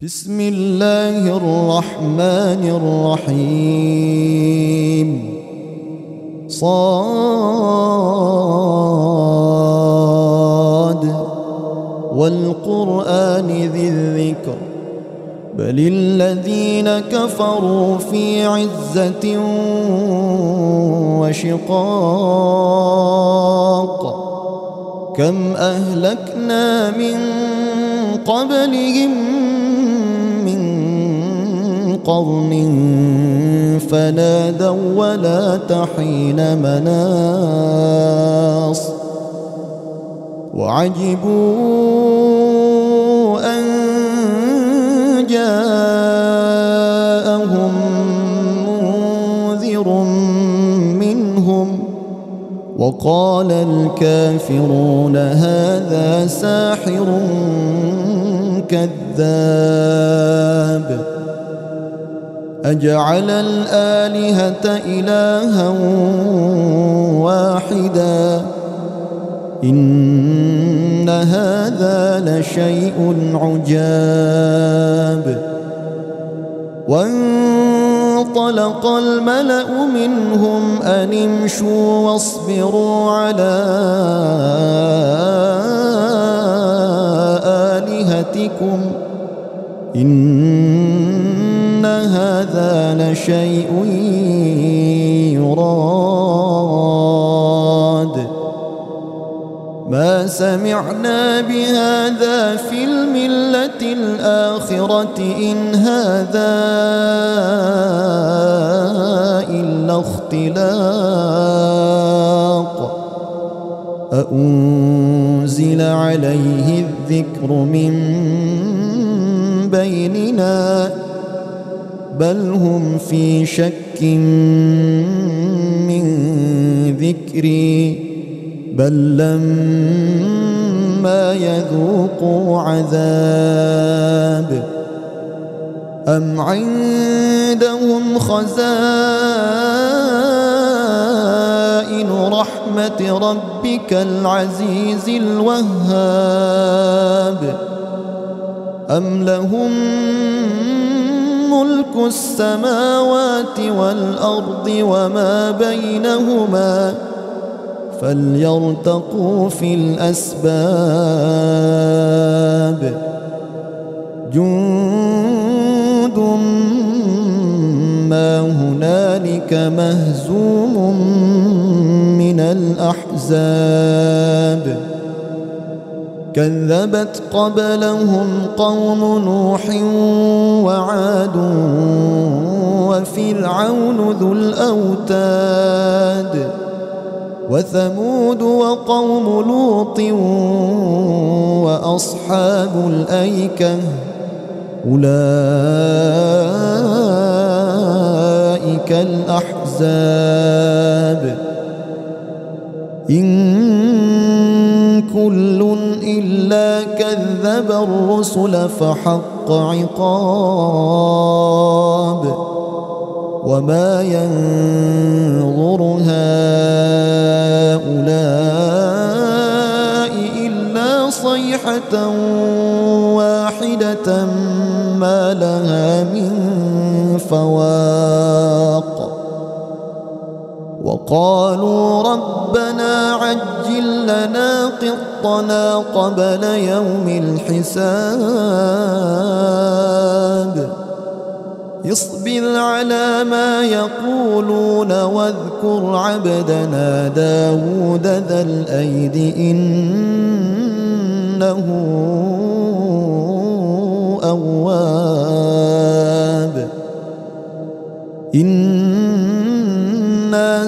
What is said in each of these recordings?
بسم الله الرحمن الرحيم صاد والقرآن ذي الذكر بل الذين كفروا في عزة وشقاق كم أهلكنا من قبلهم من قرن فنادوا ولا تحين مناص وعجبوا أن جاءهم منذر منهم وقال الكافرون هذا ساحر كذاب أجعل الآلهة إلها واحدا إن هذا لشيء عجاب وانطلق الملأ منهم أن امشوا واصبروا على آلهتكم إن هذا لشيء يراد ما سمعنا بهذا في الملة الآخرة إن هذا إلا اختلاق أأنزل عليه الذكر من بيننا بل هم في شك من ذكري بل لما يذوقوا عذاب أم عندهم خزائن رحمة ربك العزيز الوهاب أم لهم ملك السماوات والأرض وما بينهما فليرتقوا في الأسباب جند ما هنالك مهزوم من الأحزاب كذبت قبلهم قوم نوح وعاد وفرعون ذو الأوتاد وثمود وقوم لوط وأصحاب الأيكة أولئك الأحزاب إن كل إلا كذب الرسل فحق عقاب وما ينظر هؤلاء إلا صيحة واحدة ما لها من فواق وقالوا ربنا عجل لنا قطنا قبل يوم الحساب اصبر على ما يقولون واذكر عبدنا داود ذا الأيد إنه أواب إنا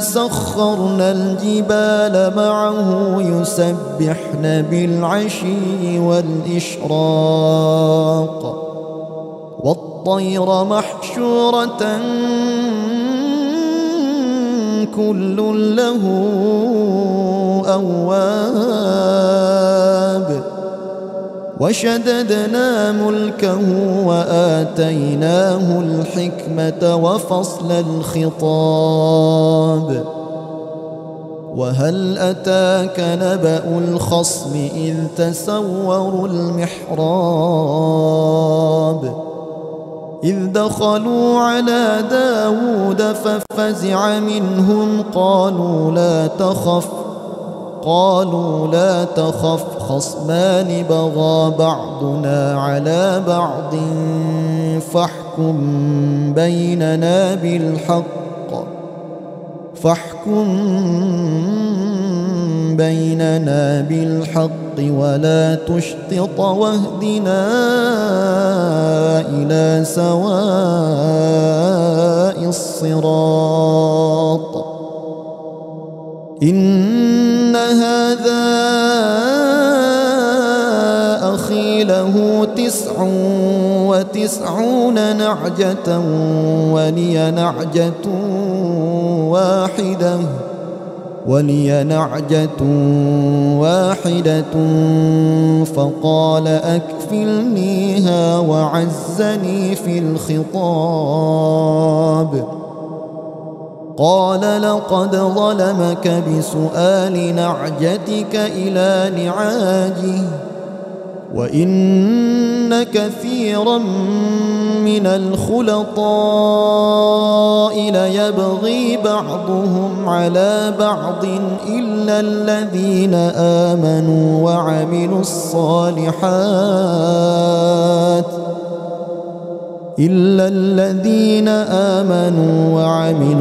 سخرنا الجبال معه يسبحن بالعشي والإشراق والطير محشورة كل له أواب وشددنا ملكه وآتيناه الحكمة وفصل الخطاب وهل أتاك نبأ الخصم إذ تسوروا المحراب دخلوا على داود ففزع منهم قالوا لا تخف خصمان بغى بعضنا على بعض فاحكم بيننا بالحق ولا تشطط واهدنا إلى سواء الصراط إن هذا أخي له 99 نعجة ولي نعجة واحدة فقال أكفلنيها وعزني في الخطاب قال لقد ظلمك بسؤال نعجتك إلى نعاجه وإن كثيرا من الخلطاء ليبغي بعضهم على بعض إلا الذين آمنوا وعملوا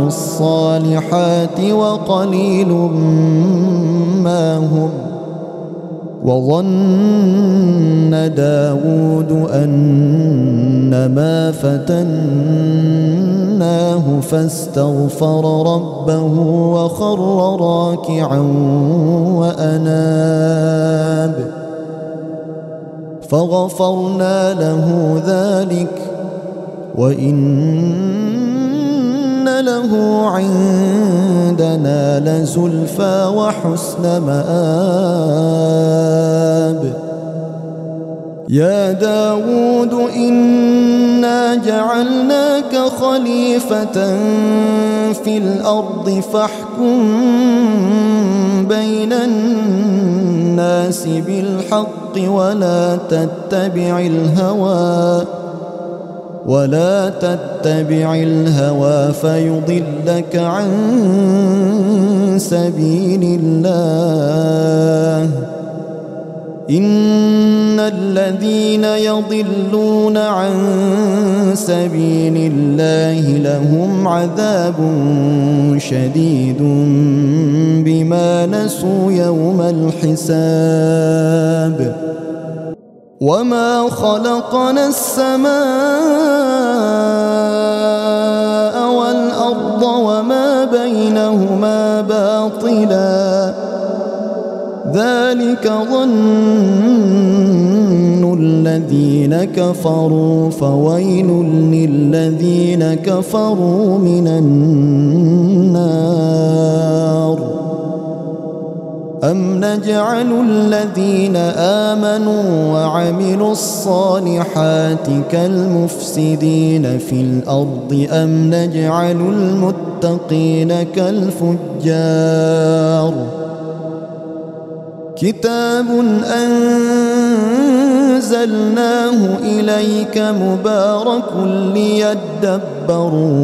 الصالحات وقليل ما هم وظن داود أنما فتناه فاستغفر ربه وخر راكعا وأناب فغفرنا له ذلك وإن له عندنا لزلفى وحسن مآب يا داود إنا جعلناك خليفة في الأرض فاحكم بين الناس بالحق ولا تتبع الهوى فيضلك عن سبيل الله إن الذين يضلون عن سبيل الله لهم عذاب شديد بما نسوا يوم الحساب وما خلقنا السماء والأرض وما بينهما باطلا ذلك ظن الذين كفروا فويل للذين كفروا من النار أم نجعل الذين آمنوا وعملوا الصالحات كالمفسدين في الأرض أم نجعل المتقين كالفجار كتاب أنزلناه إليك مبارك ليدبروا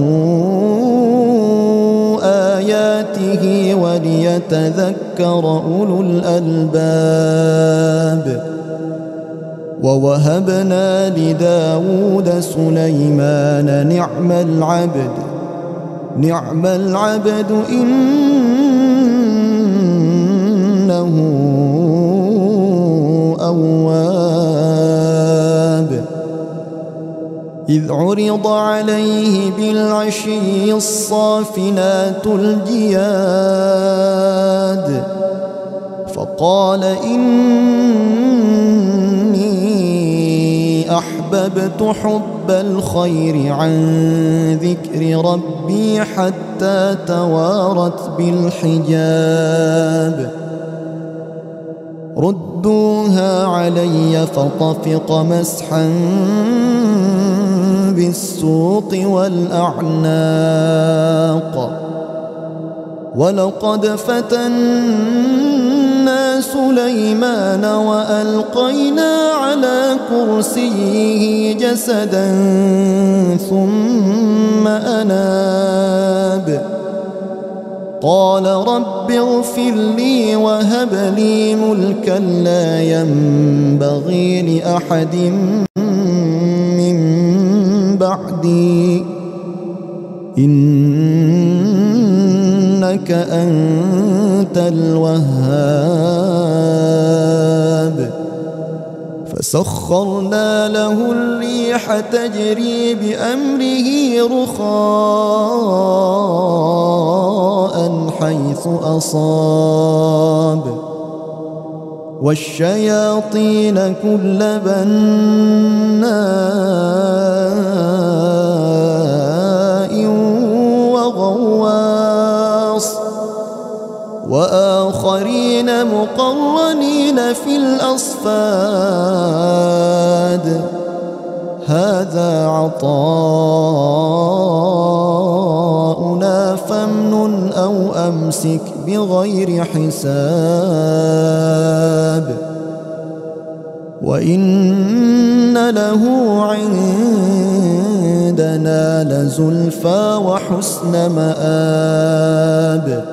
آياته وليتذكر أولو الألباب ووهبنا لداود سليمان نعم العبد إنه أواب إذ عرض عليه بالعشي الصافنات الجياد فقال إني أحببت حب الخير عن ذكر ربي حتى توارت بالحجاب ردوها علي فطفق مسحا بالسوق والأعناق ولقد فتنا سليمان وألقينا على كرسيه جسدا ثم أناب قال رب اغفر لي وهب لي ملكا لا ينبغي لأحد من بعدي إنك أنت الوهاب فسخرنا له الريح تجري بأمره رخاء حيث أصاب والشياطين كل بناء وغواص وآخرين مقرنين في الأصفاد هذا عطاؤنا فامنن أو أمسك بغير حساب وإن له عندنا لزلفى وحسن مآب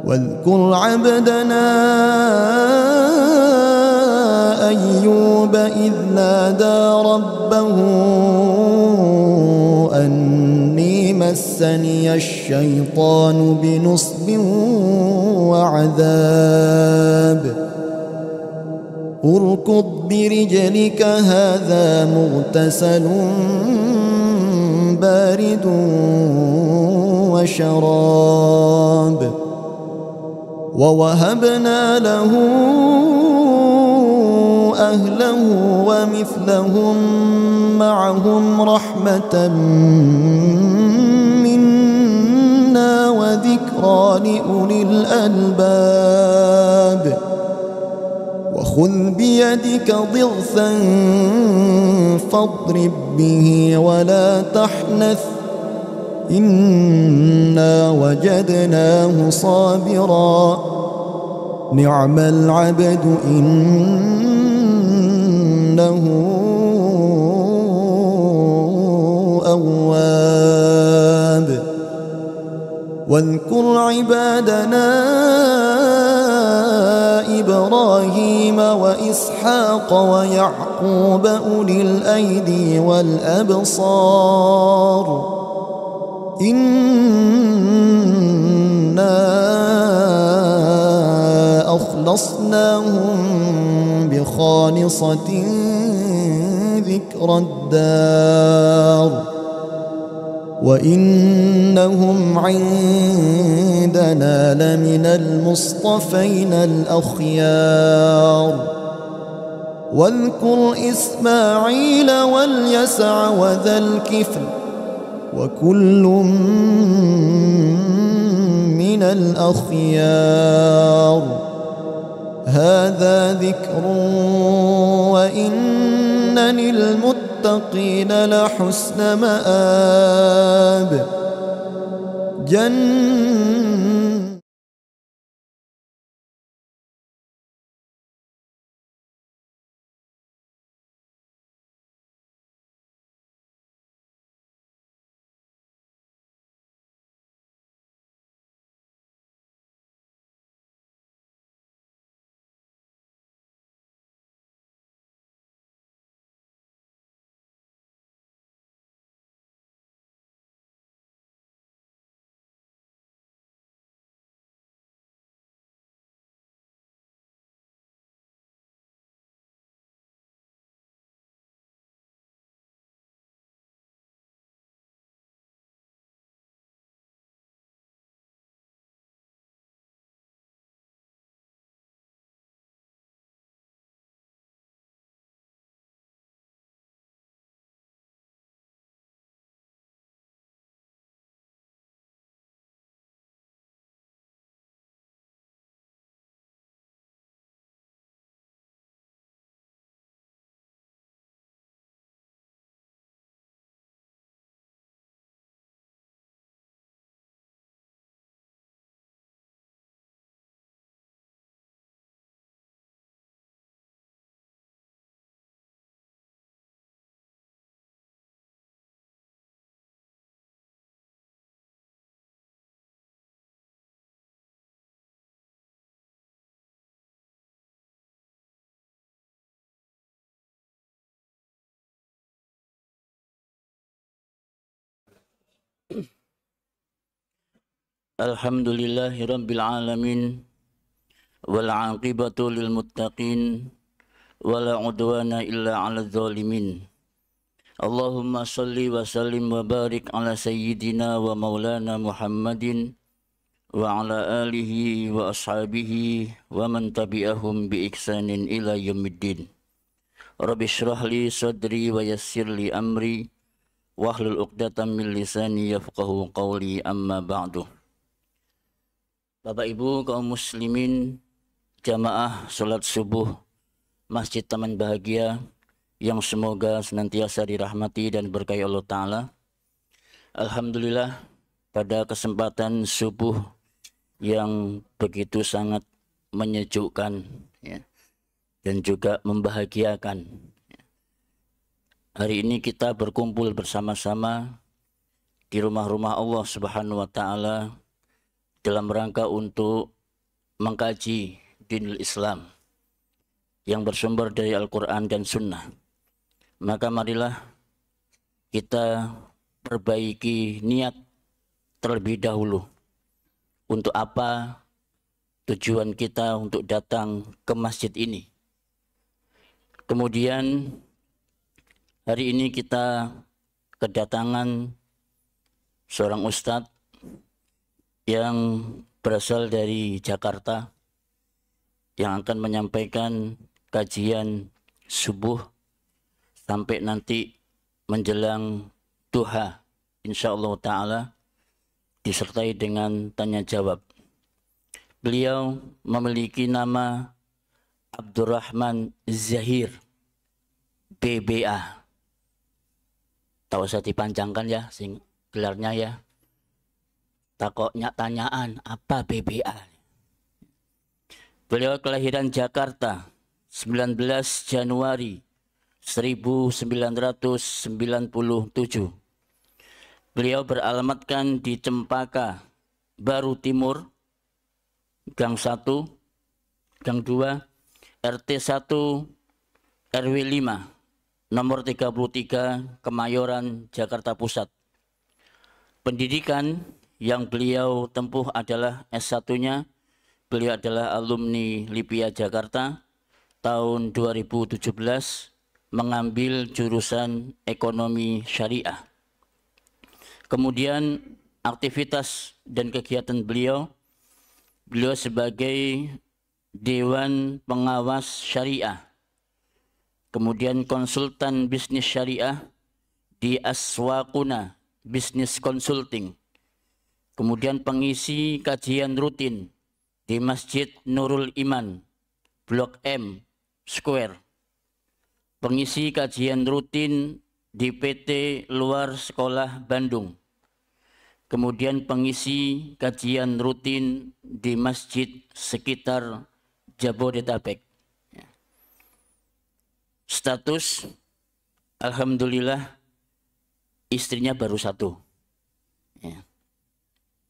واذكر عبدنا أيوب إذ نادى ربه أني مسني الشيطان بنصب وعذاب اركض برجلك هذا مغتسل بارد وشراب ووهبنا له أهله ومثلهم معهم رحمة منا وذكرى لأولي الألباب وخذ بيدك ضغثا فاضرب به ولا تحنث إنا وجدناه صابرا نعم العبد إنه أواب واذكر عبادنا إبراهيم وإسحاق ويعقوب أولي الأيدي والأبصار إنا أخلصناهم بخالصة ذكر الدار وإنهم عندنا لمن المصطفين الأخيار واذكر إسماعيل واليسع وذا الكفل وكل من الأخيار هذا ذكر وإن للمتقين لحسن مآب Alhamdulillahirabbil alamin wal 'aqibatu lil muttaqin wala 'udwana illa 'alal zalimin. Allahumma shalli wa sallim wa barik ala sayyidina wa maulana Muhammadin wa ala alihi wa ashabihi wa man tabi'ahum bi ihsanin ila yaumiddin. Rabbi shrah li sadri wa yassir li amri wahlul 'uqdatam min lisani yafqahu qawli, amma ba'du. Bapak Ibu kaum muslimin, jamaah salat subuh Masjid Taman Bahagia yang semoga senantiasa dirahmati dan berkahi Allah Ta'ala. Alhamdulillah, pada kesempatan subuh yang begitu sangat menyejukkan ya, dan juga membahagiakan, hari ini kita berkumpul bersama-sama di rumah-rumah Allah Subhanahu wa Ta'ala dalam rangka untuk mengkaji dinul Islam yang bersumber dari Al-Quran dan Sunnah. Maka marilah kita perbaiki niat terlebih dahulu. Untuk apa tujuan kita untuk datang ke masjid ini. Kemudian hari ini kita kedatangan seorang ustadz yang berasal dari Jakarta yang akan menyampaikan kajian subuh sampai nanti menjelang duha, insyaallah ta'ala, disertai dengan tanya jawab. Beliau memiliki nama Abdurrahman Zahir, BBA. Tak usah dipanjangkan ya, gelarnya ya. Takoknya tanyaan, apa BBA? Beliau kelahiran Jakarta 19 Januari 1997. Beliau beralamatkan di Cempaka Baru Timur, Gang 1, Gang 2, RT 1, RW 5, nomor 33, Kemayoran, Jakarta Pusat. Pendidikan yang beliau tempuh adalah S1-nya, beliau adalah alumni LIPIA Jakarta tahun 2017, mengambil jurusan ekonomi syariah. Kemudian aktivitas dan kegiatan beliau sebagai Dewan Pengawas Syariah, kemudian konsultan bisnis syariah di Aswakuna Business Consulting, kemudian pengisi kajian rutin di Masjid Nurul Iman, Blok M, Square. Pengisi kajian rutin di PT Luar Sekolah Bandung. Kemudian pengisi kajian rutin di masjid sekitar Jabodetabek. Status, alhamdulillah, istrinya baru satu. Ya.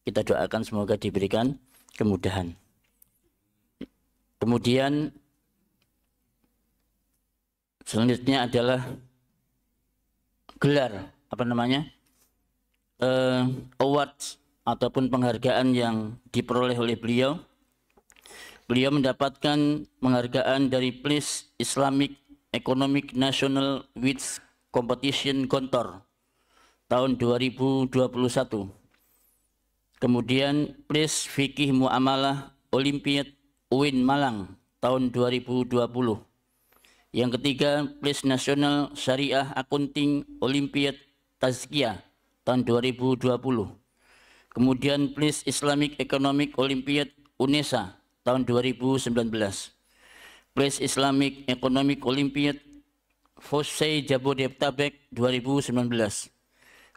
Kita doakan semoga diberikan kemudahan. Kemudian selanjutnya adalah gelar awards ataupun penghargaan yang diperoleh oleh beliau. Beliau mendapatkan penghargaan dari Place Islamic Economic National With Competition Gontor tahun 2021. Kemudian Place Fikih Muamalah Olympiad UIN Malang tahun 2020. Yang ketiga, Place Nasional Syariah Accounting Olympiad Tazkiyah tahun 2020. Kemudian Place Islamic Economic Olympiad UNESA tahun 2019. Place Islamic Economic Olympiad FOSSEI Jabodetabek 2019.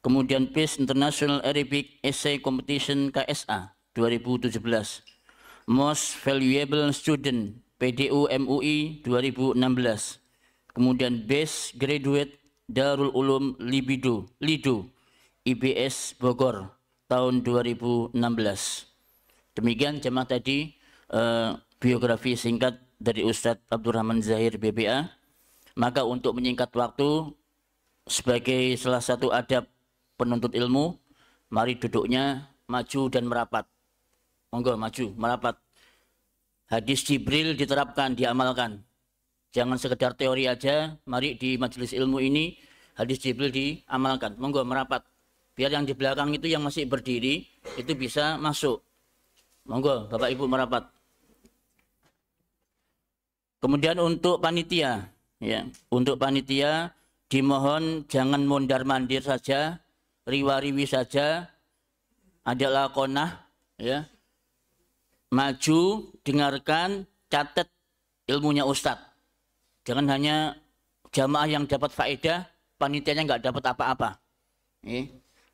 Kemudian Place International Arabic Essay Competition KSA 2017. Most Valuable Student PDU MUI 2016. Kemudian Best Graduate Darul Ulum Lido IBS Bogor tahun 2016. Demikian jemaah tadi biografi singkat dari Ustadz Abdurrahman Zahir BBA. Maka untuk menyingkat waktu, sebagai salah satu adab penuntut ilmu, Mari duduknya maju dan merapat. Monggo maju, merapat. Hadis Jibril diterapkan, diamalkan. Jangan sekedar teori aja, mari di majelis ilmu ini hadis Jibril diamalkan. Monggo merapat. Biar yang di belakang itu yang masih berdiri itu bisa masuk. Monggo Bapak Ibu merapat. Kemudian untuk panitia, ya, untuk panitia dimohon jangan mondar-mandir saja, riwa-riwi saja, ada lakonah, ya. Maju, dengarkan, catat ilmunya Ustadz. Jangan hanya jamaah yang dapat faedah, panitianya nggak dapat apa-apa.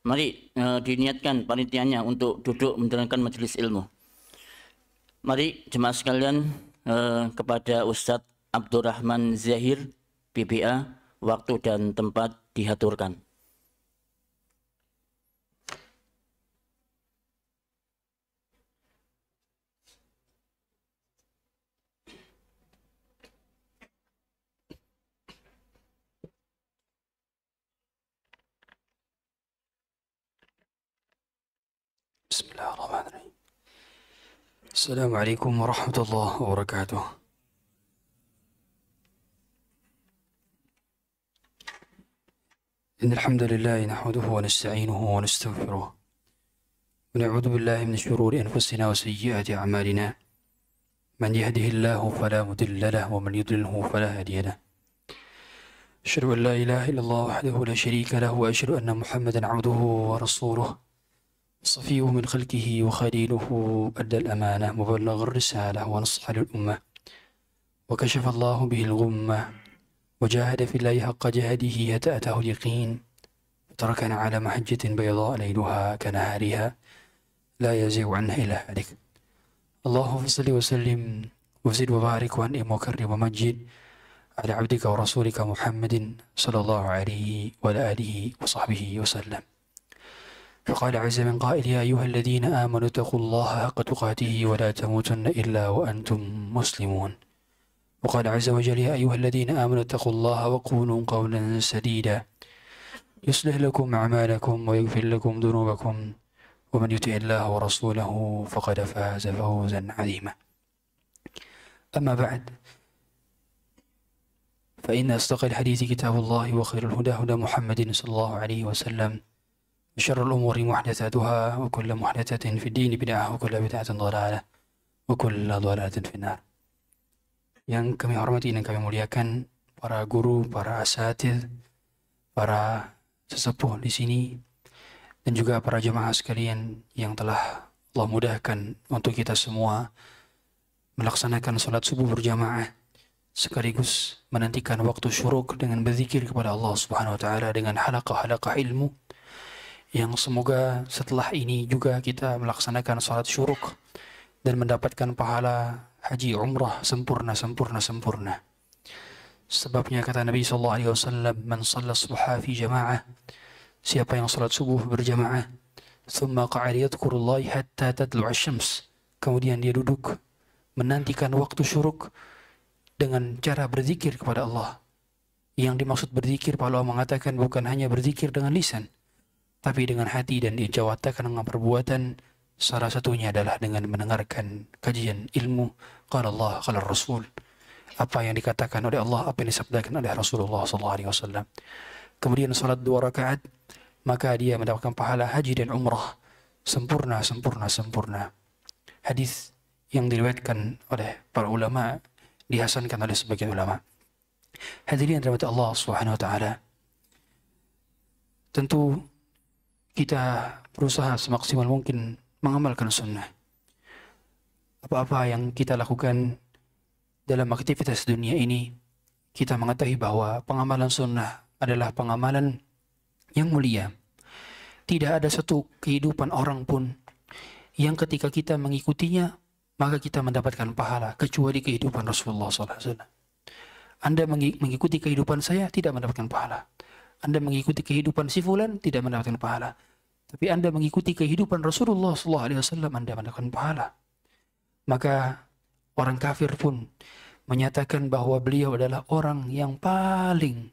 Mari diniatkan panitianya untuk duduk menjalankan majelis ilmu. Mari jemaah sekalian kepada Ustadz Abdurrahman Zahir, BBA, waktu dan tempat diaturkan. Bismillahirrahmanirrahim. Assalamualaikum warahmatullahi wabarakatuh. إن الحمد لله نحمده ونستعينه ونستغفره ونعوذ بالله من شرور أنفسنا وسيئات أعمالنا من يهده الله فلا مضل له ومن يضلله فلا هادي له أشهد أن لا إله إلا الله وحده لا شريك له وأشهد أن محمدا عبده ورسوله صفيه من خلقه وخليله أدى الأمانة وبلغ الرسالة ونصح للأمة وكشف الله به الغمة وجاهد في الله حق جهاده حتى أتاه اليقين وتركنا على محجة بيضاء ليلها كنهارها لا يزيغ عنها إلا هالك. اللهم صل وسلم وزد وبارك وأنعم وكرم ومجد على عبدك ورسولك محمد صلى الله عليه وعلى آله وصحبه وسلم. فقال عز من قائل يا أيها الذين آمنوا اتقوا الله حق تقاته ولا تموتن إلا وأنتم مسلمون. وقال عز وجل يا أيها الذين آمنوا اتقوا الله وقولوا قولا سديدا يصلح لكم أعمالكم ويغفر لكم ذنوبكم ومن يطع الله ورسوله فقد فاز فوزا عظيما. أما بعد فإن أصدق الحديث كتاب الله وخير الهدى هدى محمد صلى الله عليه وسلم وشر الأمور محدثاتها وكل محدثة في الدين بدعة وكل بدعة ضلالة وكل ضلالة في النار. Yang kami hormati dan kami muliakan para guru, para asatidz, para sesepuh di sini, dan juga para jemaah sekalian yang telah Allah mudahkan untuk kita semua melaksanakan salat subuh berjamaah sekaligus menantikan waktu syuruk dengan berzikir kepada Allah Subhanahu wa taala dengan halaqah-halaqah ilmu yang semoga setelah ini juga kita melaksanakan salat syuruk dan mendapatkan pahala haji umrah sempurna. Sebabnya kata Nabi SAW, man shalla subha fi jama'ah, siapa yang salat subuh berjamaah, thumma qa'ada yadhkurullah hatta tatlu'a syams, kemudian dia duduk menantikan waktu syuruk dengan cara berzikir kepada Allah. Yang dimaksud berzikir, para ulama mengatakan bukan hanya berzikir dengan lisan, tapi dengan hati dan dijawatakan dengan perbuatan. Salah satunya adalah dengan mendengarkan kajian ilmu. Qala Allah, qala Rasul. Apa yang dikatakan oleh Allah, apa yang disabdakan oleh Rasulullah SAW. Kemudian salat 2 rakaat, maka dia mendapatkan pahala haji dan umrah sempurna. Hadis yang diriwayatkan oleh para ulama, dihasankan oleh sebagian ulama. Hadirin rahmat Allah Subhanahu wa taala. Tentu kita berusaha semaksimal mungkin mengamalkan sunnah. Apa-apa yang kita lakukan dalam aktivitas dunia ini, kita mengetahui bahwa pengamalan sunnah adalah pengamalan yang mulia. Tidak ada satu kehidupan orang pun yang ketika kita mengikutinya, maka kita mendapatkan pahala, kecuali kehidupan Rasulullah SAW. Anda mengikuti kehidupan saya, tidak mendapatkan pahala. Anda mengikuti kehidupan si fulan, tidak mendapatkan pahala. Tapi Anda mengikuti kehidupan Rasulullah SAW, Anda mendapatkan pahala. Maka orang kafir pun menyatakan bahwa beliau adalah orang yang paling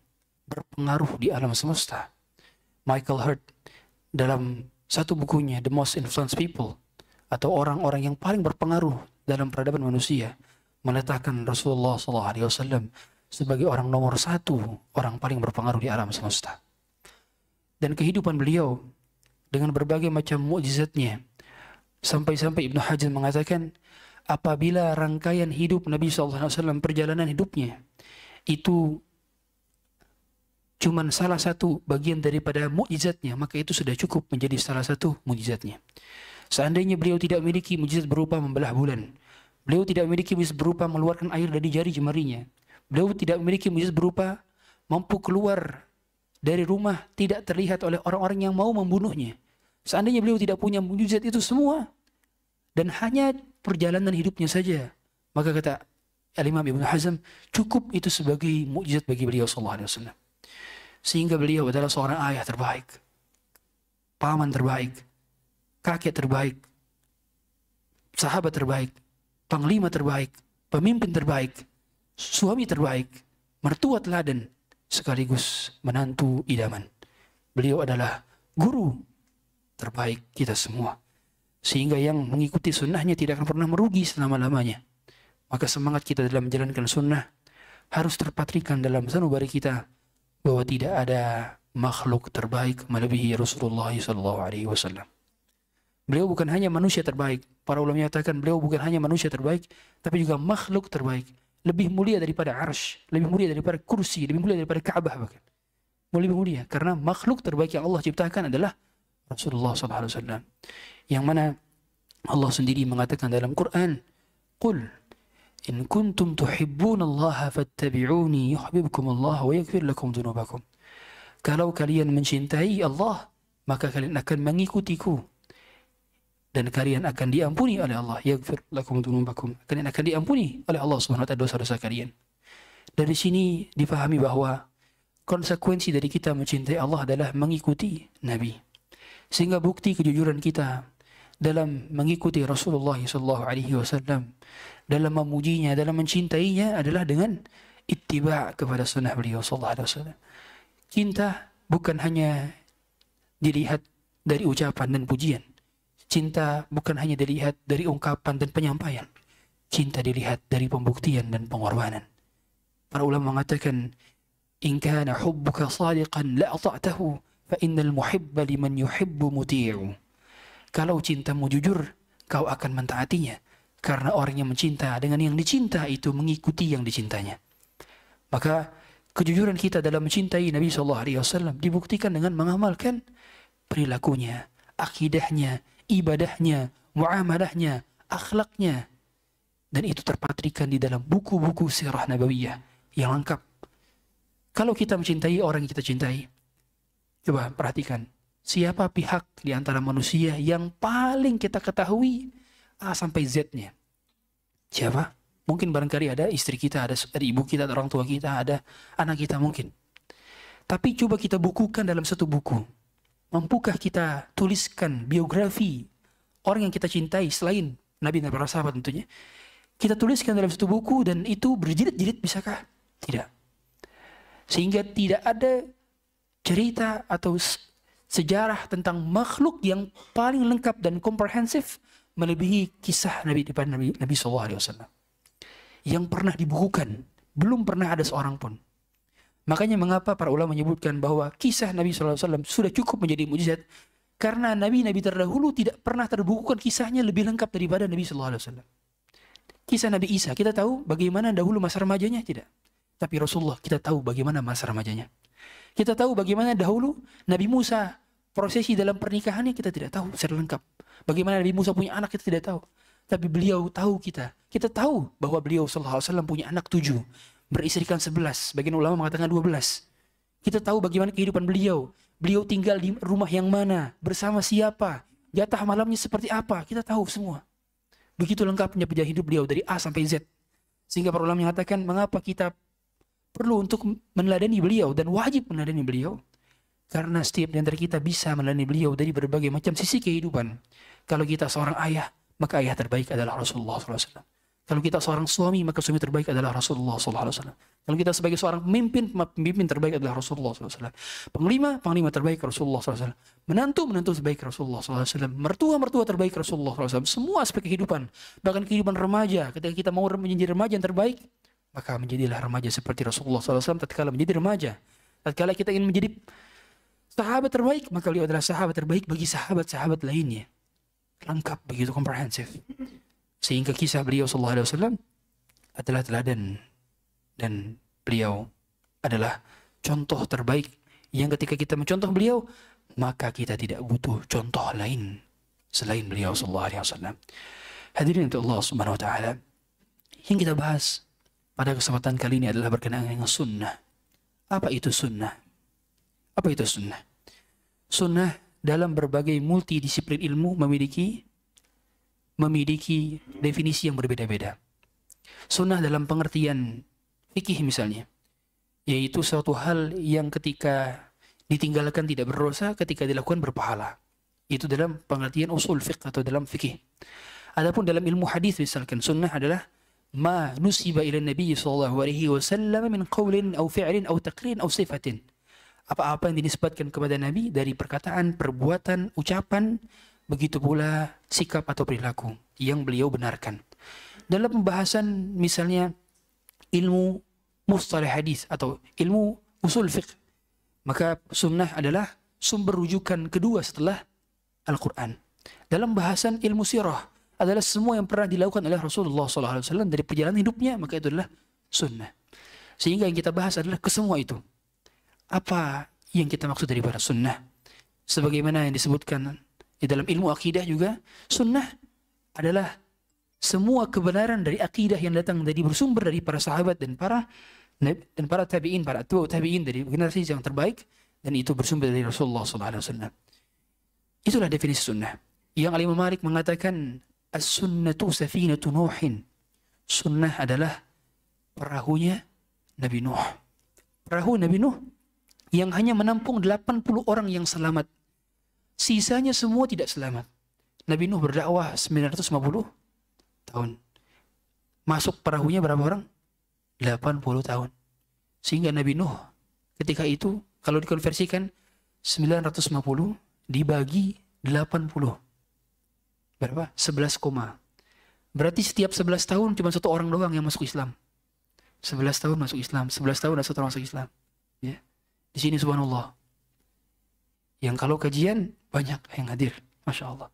berpengaruh di alam semesta. Michael Hurt dalam satu bukunya, The Most Influenced People, atau orang-orang yang paling berpengaruh dalam peradaban manusia, meletakkan Rasulullah SAW sebagai orang nomor satu, orang paling berpengaruh di alam semesta. Dan kehidupan beliau dengan berbagai macam mukjizatnya, sampai-sampai Ibnu Hajar mengatakan, apabila rangkaian hidup Nabi SAW, perjalanan hidupnya, itu cuman salah satu bagian daripada mukjizatnya, maka itu sudah cukup menjadi salah satu mukjizatnya. Seandainya beliau tidak memiliki mukjizat berupa membelah bulan, beliau tidak memiliki mukjizat berupa mengeluarkan air dari jari jemarinya, beliau tidak memiliki mukjizat berupa mampu keluar dari rumah tidak terlihat oleh orang-orang yang mau membunuhnya. Seandainya beliau tidak punya mukjizat itu semua dan hanya perjalanan hidupnya saja, maka kata Al-Imam Ibnu Hazm, cukup itu sebagai mukjizat bagi beliau sallallahu alaihi wasallam. Sehingga beliau adalah seorang ayah terbaik, paman terbaik, kakek terbaik, sahabat terbaik, panglima terbaik, pemimpin terbaik, suami terbaik, mertua teladan, sekaligus menantu idaman. Beliau adalah guru terbaik kita semua. Sehingga yang mengikuti sunnahnya tidak akan pernah merugi selama-lamanya. Maka semangat kita dalam menjalankan sunnah harus terpatrikan dalam sanubari kita bahwa tidak ada makhluk terbaik melebihi Rasulullah SAW. Beliau bukan hanya manusia terbaik. Para ulama menyatakan beliau bukan hanya manusia terbaik, tapi juga makhluk terbaik. Lebih mulia daripada arsy, lebih mulia daripada kursi, lebih mulia daripada Ka'bah bahkan. Lebih mulia karena makhluk terbaik yang Allah ciptakan adalah Rasulullah SAW. Yang mana Allah sendiri mengatakan dalam Quran, Qul in kuntum tuhibbunallaha fattabi'uni yuhibbukumullah wa yaghfir lakum dzunubakum. Kalau kalian mencintai Allah, maka kalian akan mengikutiku dan kalian akan diampuni oleh Allah. Yaghfir lakum dzunubakum. Kalian akan diampuni oleh Allah Subhanahu wa taala dosa-dosa kalian. Dari sini dipahami bahwa konsekuensi dari kita mencintai Allah adalah mengikuti Nabi. Sehingga bukti kejujuran kita dalam mengikuti Rasulullah SAW, dalam memujinya, dalam mencintainya adalah dengan ittiba' kepada sunnah beliau SAW. Cinta bukan hanya dilihat dari ucapan dan pujian. Cinta bukan hanya dilihat dari ungkapan dan penyampaian. Cinta dilihat dari pembuktian dan pengorbanan. Para ulama mengatakan, in kana hubbuka sadiqan la ata'tahu fa innal muhibba liman yuhibbu muti'u. Kalau cintamu jujur, kau akan mentaatinya. Karena orang yang mencinta dengan yang dicinta itu mengikuti yang dicintanya. Maka kejujuran kita dalam mencintai Nabi SAW dibuktikan dengan mengamalkan perilakunya, akidahnya, ibadahnya, muamalahnya, akhlaknya. Dan itu terpatrikan di dalam buku-buku sirah nabawiyah yang lengkap. Kalau kita mencintai orang yang kita cintai, coba perhatikan, siapa pihak di antara manusia yang paling kita ketahui A sampai Z-nya? Siapa? Mungkin barangkali ada istri kita, ada ibu kita, ada orang tua kita, ada anak kita mungkin. Tapi coba kita bukukan dalam satu buku. Mampukah kita tuliskan biografi orang yang kita cintai selain Nabi dan para sahabat tentunya? Kita tuliskan dalam satu buku dan itu berjilid-jilid, bisakah? Tidak. Sehingga tidak ada cerita atau sejarah tentang makhluk yang paling lengkap dan komprehensif melebihi kisah Nabi depan Nabi SAW yang pernah dibukukan. Belum pernah ada seorang pun. Makanya mengapa para ulama menyebutkan bahwa kisah Nabi SAW sudah cukup menjadi mukjizat, karena nabi-nabi terdahulu tidak pernah terbukukan kisahnya lebih lengkap daripada Nabi SAW. Kisah Nabi Isa, kita tahu bagaimana dahulu masa remajanya? Tidak. Tapi Rasulullah, kita tahu bagaimana masa remajanya. Kita tahu bagaimana dahulu Nabi Musa prosesi dalam pernikahannya, kita tidak tahu secara lengkap. Bagaimana Nabi Musa punya anak, kita tidak tahu. Tapi beliau tahu kita. Kita tahu bahwa beliau SAW punya anak 7. Beristrikan 11. Bagian ulama mengatakan 12. Kita tahu bagaimana kehidupan beliau. Beliau tinggal di rumah yang mana, bersama siapa, jatah malamnya seperti apa. Kita tahu semua. Begitu lengkapnya perjalanan hidup beliau dari A sampai Z. Sehingga para ulama mengatakan mengapa kita perlu untuk meneladani beliau dan wajib meneladani beliau. Karena setiap di antara kita bisa meneladani beliau dari berbagai macam sisi kehidupan. Kalau kita seorang ayah, maka ayah terbaik adalah Rasulullah SAW. Kalau kita seorang suami, maka suami terbaik adalah Rasulullah SAW. Kalau kita sebagai seorang pemimpin, pemimpin terbaik adalah Rasulullah SAW. Panglima terbaik Rasulullah SAW. Menantu terbaik Rasulullah SAW. Mertua terbaik Rasulullah SAW. Semua aspek kehidupan, bahkan kehidupan remaja. Ketika kita mau menjadi remaja yang terbaik, maka menjadilah remaja seperti Rasulullah SAW tatkala menjadi remaja. Tatkala kita ingin menjadi sahabat terbaik, maka beliau adalah sahabat terbaik bagi sahabat-sahabat lainnya. Lengkap, begitu komprehensif. Sehingga kisah beliau sallallahu alaihi wasallam adalah teladan, dan beliau adalah contoh terbaik yang ketika kita mencontoh beliau, maka kita tidak butuh contoh lain selain beliau sallallahu alaihi wasallam. Hadirin untuk Allah Subhanahu wa taala, yang kita bahas pada kesempatan kali ini adalah berkenaan dengan sunnah. Apa itu sunnah? Apa itu sunnah? Sunnah dalam berbagai multidisiplin ilmu memiliki definisi yang berbeda-beda. Sunnah dalam pengertian fikih misalnya, yaitu suatu hal yang ketika ditinggalkan tidak berdosa, ketika dilakukan berpahala. Itu dalam pengertian usul fiqh atau dalam fikih. Adapun dalam ilmu hadis misalkan, sunnah adalah ma nusiba ila Nabi sallallahu alaihi wasallam min qaulin aw fi'lin aw taqrin aw sifatin. Apa-apa yang dinisbatkan kepada Nabi dari perkataan, perbuatan, ucapan, begitu pula sikap atau perilaku yang beliau benarkan. Dalam pembahasan misalnya ilmu mustalah hadis atau ilmu usul fiqh, maka sunnah adalah sumber rujukan kedua setelah Al-Quran. Dalam bahasan ilmu sirah adalah semua yang pernah dilakukan oleh Rasulullah SAW dari perjalanan hidupnya, maka itu adalah sunnah. Sehingga yang kita bahas adalah kesemua itu. Apa yang kita maksud daripada sunnah? Sebagaimana yang disebutkan di dalam ilmu akidah juga, sunnah adalah semua kebenaran dari akidah yang datang dari bersumber dari para sahabat dan para tabi'in, para atba'ut tabi'in, dari generasi yang terbaik, dan itu bersumber dari Rasulullah SAW. Itulah definisi sunnah. Yang Al-Imam Malik mengatakan as-sunnatu safinatu Nuhin. Sunnah adalah perahunya Nabi Nuh. Perahu Nabi Nuh yang hanya menampung 80 orang yang selamat. Sisanya semua tidak selamat. Nabi Nuh berdakwah 950 tahun. Masuk perahunya berapa orang? 80 tahun. Sehingga Nabi Nuh ketika itu kalau dikonversikan 950 dibagi 80. Berapa? 11 koma. Berarti setiap 11 tahun cuma satu orang doang yang masuk Islam. 11 tahun masuk Islam, 11 tahun ada satu orang masuk Islam. Ya. Di sini subhanallah. Yang kalau kajian banyak yang hadir, masya Allah.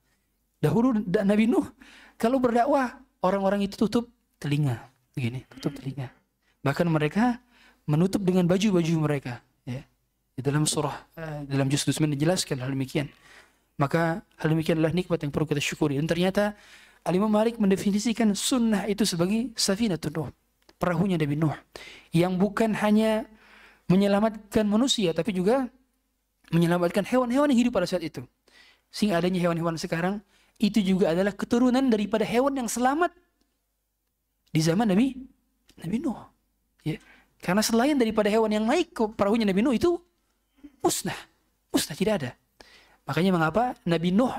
Dahulu Nabi Nuh kalau berdakwah orang-orang itu tutup telinga, begini, tutup telinga. Bahkan mereka menutup dengan baju-baju mereka. Ya. Di dalam surah, dalam juz 9 dijelaskan hal demikian. Maka hal demikian adalah nikmat yang perlu kita syukuri. Dan ternyata Al-Imam Malik mendefinisikan sunnah itu sebagai safinatun Nuh, perahunya Nabi Nuh, yang bukan hanya menyelamatkan manusia, tapi juga menyelamatkan hewan-hewan yang hidup pada saat itu. Sehingga adanya hewan-hewan sekarang, itu juga adalah keturunan daripada hewan yang selamat di zaman Nabi Nuh. Ya. Karena selain daripada hewan yang naik ke perahunya Nabi Nuh itu musnah, tidak ada. Makanya mengapa Nabi Nuh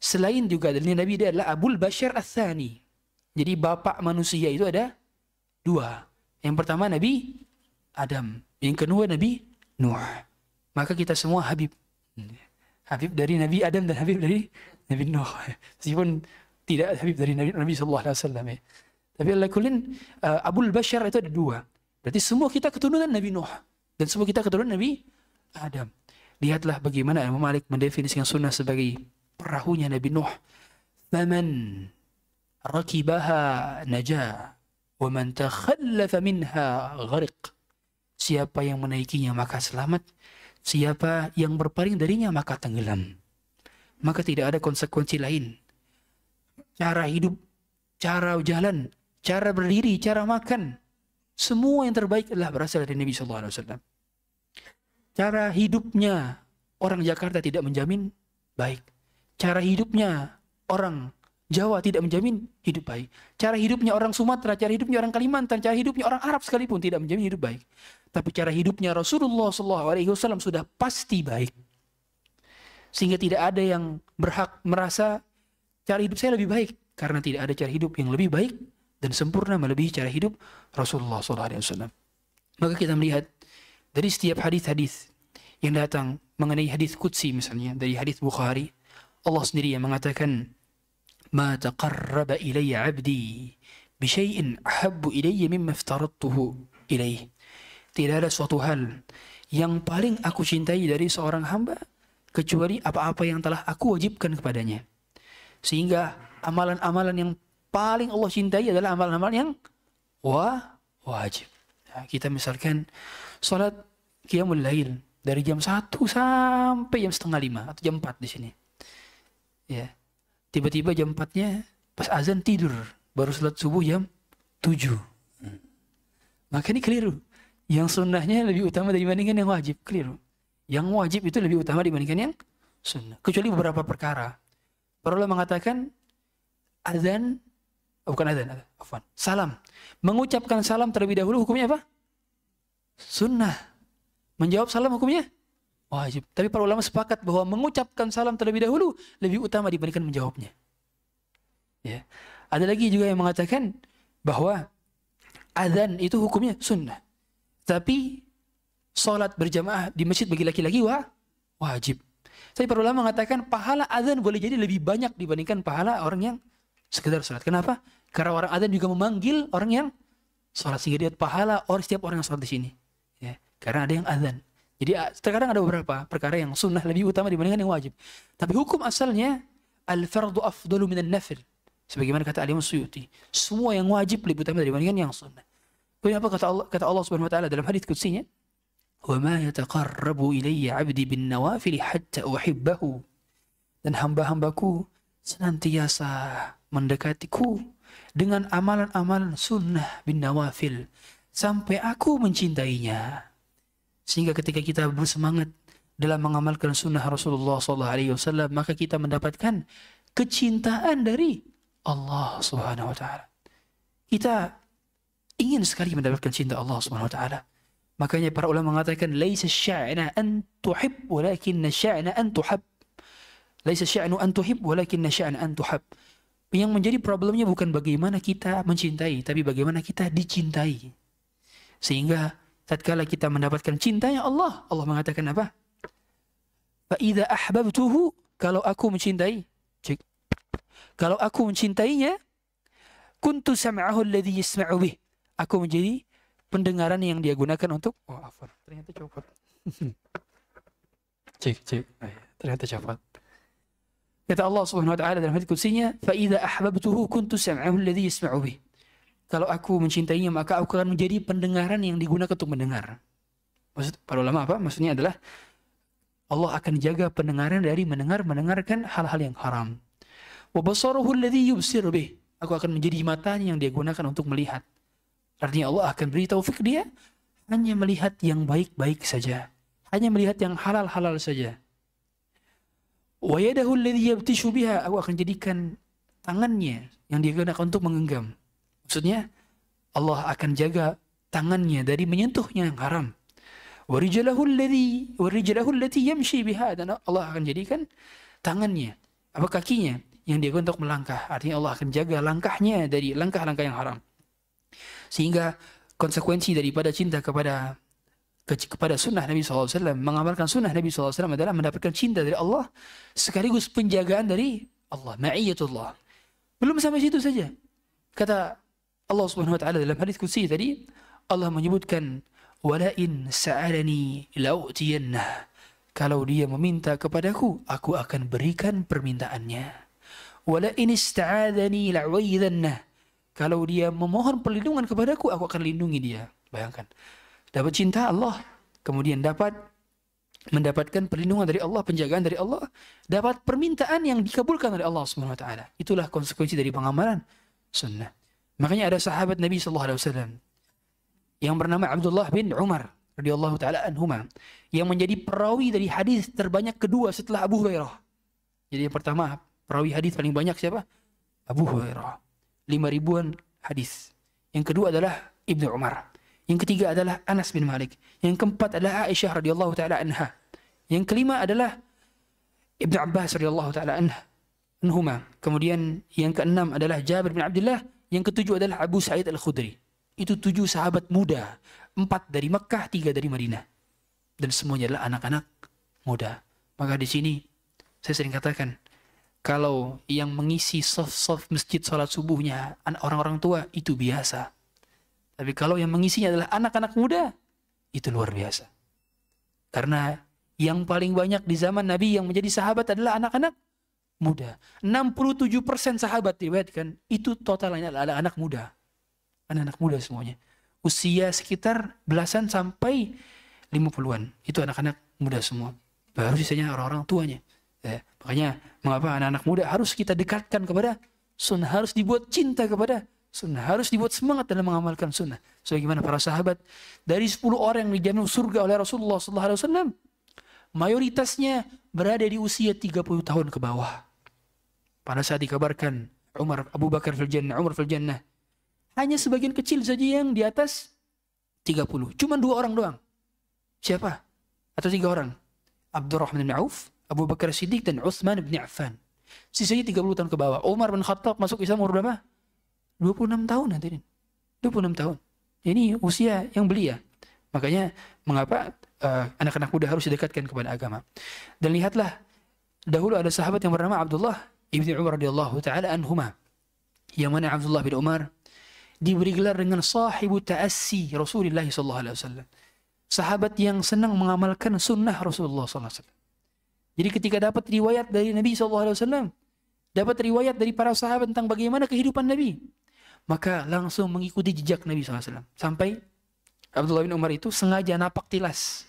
selain juga dari Nabi dia adalah Abul Bashar Ats-Tsani. Jadi bapak manusia itu ada dua. Yang pertama Nabi Adam, yang kedua Nabi Nuh. Maka kita semua Habib. Habib dari Nabi Adam dan Habib dari Nabi Nuh. Meskipun tidak Habib dari Nabi sallallahu alaihi wasallam ya. Tapi alakulin Abul Bashar itu ada dua. Berarti semua kita keturunan Nabi Nuh dan semua kita keturunan Nabi Adam. Lihatlah bagaimana Imam Malik mendefinisikan sunnah sebagai perahunya Nabi Nuh. Faman rakibaha najah wa man takhallafa minha gharq. Siapa yang menaikinya maka selamat, siapa yang berpaling darinya maka tenggelam. Maka tidak ada konsekuensi lain. Cara hidup, cara jalan, cara berdiri, cara makan, semua yang terbaik adalah berasal dari Nabi sallallahu alaihi wasallam. Cara hidupnya orang Jakarta tidak menjamin baik. Cara hidupnya orang Jawa tidak menjamin hidup baik. Cara hidupnya orang Sumatera, cara hidupnya orang Kalimantan, cara hidupnya orang Arab sekalipun tidak menjamin hidup baik. Tapi cara hidupnya Rasulullah SAW sudah pasti baik. Sehingga tidak ada yang berhak merasa cara hidup saya lebih baik. Karena tidak ada cara hidup yang lebih baik dan sempurna melebihi cara hidup Rasulullah SAW. Maka kita melihat dari setiap hadis-hadis yang datang mengenai hadis qudsi misalnya dari hadis Bukhari, Allah sendiri yang mengatakan, "Ma taqarraba ilayya 'abdi bi syai'in ahabbu ilayya mimma aftaradtuhu ilaih." Tidak ada suatu hal yang paling aku cintai dari seorang hamba kecuali apa-apa yang telah aku wajibkan kepadanya. Sehingga amalan-amalan yang paling Allah cintai adalah amalan-amalan yang wajib. Nah, kita misalkan sholat qiyamul lail dari jam 1 sampai jam setengah 5 atau jam 4 di sini. Ya. Tiba-tiba jam 4-nya pas azan tidur, baru sholat subuh jam 7. Maka ini keliru. Yang sunnahnya lebih utama dibandingkan yang wajib, keliru. Yang wajib itu lebih utama dibandingkan yang sunnah. Kecuali beberapa perkara. Para ulama mengatakan salam. Mengucapkan salam terlebih dahulu hukumnya apa? Sunnah. Menjawab salam hukumnya wajib. Tapi para ulama sepakat bahwa mengucapkan salam terlebih dahulu lebih utama dibandingkan menjawabnya. Ya. Ada lagi juga yang mengatakan bahwa azan itu hukumnya sunnah. Tapi sholat berjamaah di masjid bagi laki-laki wajib. Tapi para ulama mengatakan pahala azan boleh jadi lebih banyak dibandingkan pahala orang yang sekedar sholat. Kenapa? Karena orang azan juga memanggil orang yang sholat, sehingga dia pahala setiap orang yang sholat di sini. Ya, karena ada yang azan. Jadi terkadang ada beberapa perkara yang sunnah lebih utama dibandingkan yang wajib. Tapi hukum asalnya al-fardu afdalu minan nafil. Sebagaimana kata Al-Imam Suyuti, semua yang wajib lebih utama dibandingkan yang sunnah. Kemudian apa kata Allah Subhanahu wa taala dalam hadits qudsiynya? وَمَا يَتَقَرَّبُ إِلَيَّ عَبْدِي بِالنَّوَافِلِ حَتَّى أُحِبَّهُ. Dan hamba-hambaku senantiasa mendekatiku dengan amalan-amalan sunnah bin nawafil sampai aku mencintainya. Sehingga ketika kita bersemangat dalam mengamalkan sunnah Rasulullah SAW, maka kita mendapatkan kecintaan dari Allah Subhanahu wa taala. Kita ingin sekali mendapatkan cinta Allah Subhanahu wa taala. Makanya para ulama mengatakan laisa sya'na an tuhib walakinna sya'na an tuhab. Laisa sya'nu an tuhib walakinna sya'na an tuhab. Yang menjadi problemnya bukan bagaimana kita mencintai, tapi bagaimana kita dicintai. Sehingga tatkala kita mendapatkan cintanya Allah, Allah mengatakan apa? Fa idza ahbabtuhu, kalau aku mencintai, kalau aku mencintainya, kuntu sam'ahu alladhi yasma'u bih. Aku menjadi pendengaran yang dia gunakan untuk ternyata copot. Ternyata copot. Kata Allah Subhanahu wa taala dalam hadits qudsiynya, "Fa idza ahbabtuhu kuntu sam'ahu alladhi yasma'u bih." Kalau aku mencintainya, maka aku akan menjadi pendengaran yang digunakan untuk mendengar. Maksud para ulama apa? Maksudnya adalah Allah akan jaga pendengaran dari mendengarkan hal-hal yang haram. Wa basaruhu alladhi yubsir bih. Aku akan menjadi matanya yang dia gunakan untuk melihat. Artinya Allah akan beri taufik dia hanya melihat yang baik-baik saja. Hanya melihat yang halal-halal saja. Wa yadahu alladhi yabtishu biha. Aku akan jadikan tangannya yang dia gunakan untuk menggenggam. Maksudnya Allah akan jaga tangannya dari menyentuhnya yang haram. Wa rijlahu allati yamshi biha. Dan Allah akan jadikan tangannya, kakinya yang dia gunakan untuk melangkah. Artinya Allah akan jaga langkahnya dari langkah-langkah yang haram. Sehingga konsekuensi daripada cinta kepada sunnah Nabi SAW, mengamalkan sunnah Nabi SAW adalah mendapatkan cinta dari Allah sekaligus penjagaan dari Allah, ma'iyatullah. Belum sampai situ saja. Kata Allah Subhanahu wa taala dalam hadis qudsi tadi, Allah menyebutkan wala in sa'alani la'utiyannah. Kalau dia meminta kepadaku, aku akan berikan permintaannya. Wala in ista'adzani la'u'idhannah. Kalau dia memohon perlindungan kepadaku, aku akan lindungi dia. Bayangkan, dapat cinta Allah, kemudian dapat mendapatkan perlindungan dari Allah, penjagaan dari Allah, dapat permintaan yang dikabulkan oleh Allah Subhanahu wa taala. Itulah konsekuensi dari pengamalan sunnah. Makanya ada sahabat Nabi sallallahu alaihi wasallam yang bernama Abdullah bin Umar radhiyallahu taala anhuma, yang menjadi perawi dari hadis terbanyak kedua setelah Abu Hurairah. Jadi yang pertama perawi hadis paling banyak siapa? Abu Hurairah. 5.000-an hadis. Yang kedua adalah Ibnu Umar. Yang ketiga adalah Anas bin Malik. Yang keempat adalah Aisyah radhiyallahu taala anha. Yang kelima adalah Ibnu Abbas radhiyallahu taala anhuma. Kemudian yang keenam adalah Jabir bin Abdullah. Yang ketujuh adalah Abu Sa'id Al-Khudri. Itu 7 sahabat muda. 4 dari Makkah, 3 dari Madinah. Dan semuanya adalah anak-anak muda. Maka di sini saya sering katakan, kalau yang mengisi soft masjid sholat subuhnya orang-orang tua, itu biasa. Tapi kalau yang mengisinya adalah anak-anak muda, itu luar biasa. Karena yang paling banyak di zaman Nabi yang menjadi sahabat adalah anak-anak muda. 67% sahabat diriwayatkan itu totalnya adalah anak muda. Anak-anak muda semuanya. Usia sekitar belasan sampai 50-an. Itu anak-anak muda semua. Baru sisanya orang-orang tuanya. Makanya mengapa anak-anak muda harus kita dekatkan kepada sunnah, harus dibuat cinta kepada sunnah, harus dibuat semangat dalam mengamalkan sunnah. Sebagaimana para sahabat, dari 10 orang yang dijamin surga oleh Rasulullah SAW, mayoritasnya berada di usia 30 tahun ke bawah. Pada saat dikabarkan Abu Bakar fil jannah, Umar fil jannah, hanya sebagian kecil saja yang di atas 30. Cuma 2 orang doang. Siapa? Atau 3 orang? Abdurrahman bin Auf, Abu Bakar Siddiq, dan Utsman bin Affan. Sisanya 30 tahun ke bawah. Umar bin Khattab masuk Islam umur berapa? 26 tahun hadirin. 26 tahun. Ini usia yang belia. Makanya mengapa anak-anak muda harus didekatkan kepada agama. Dan lihatlah, dahulu ada sahabat yang bernama Abdullah ibni Umar radhiyallahu taala anhuma. Yang mana Abdullah bin Umar diberi gelar dengan sahibu ta'assi Rasulullah sallallahu alaihi wasallam. Sahabat yang senang mengamalkan sunnah Rasulullah sallallahu alaihi wasallam. Jadi ketika dapat riwayat dari Nabi sallallahu alaihi wasallam, dapat riwayat dari para sahabat tentang bagaimana kehidupan Nabi, maka langsung mengikuti jejak Nabi sallallahu alaihi wasallam. Sampai Abdullah bin Umar itu sengaja napak tilas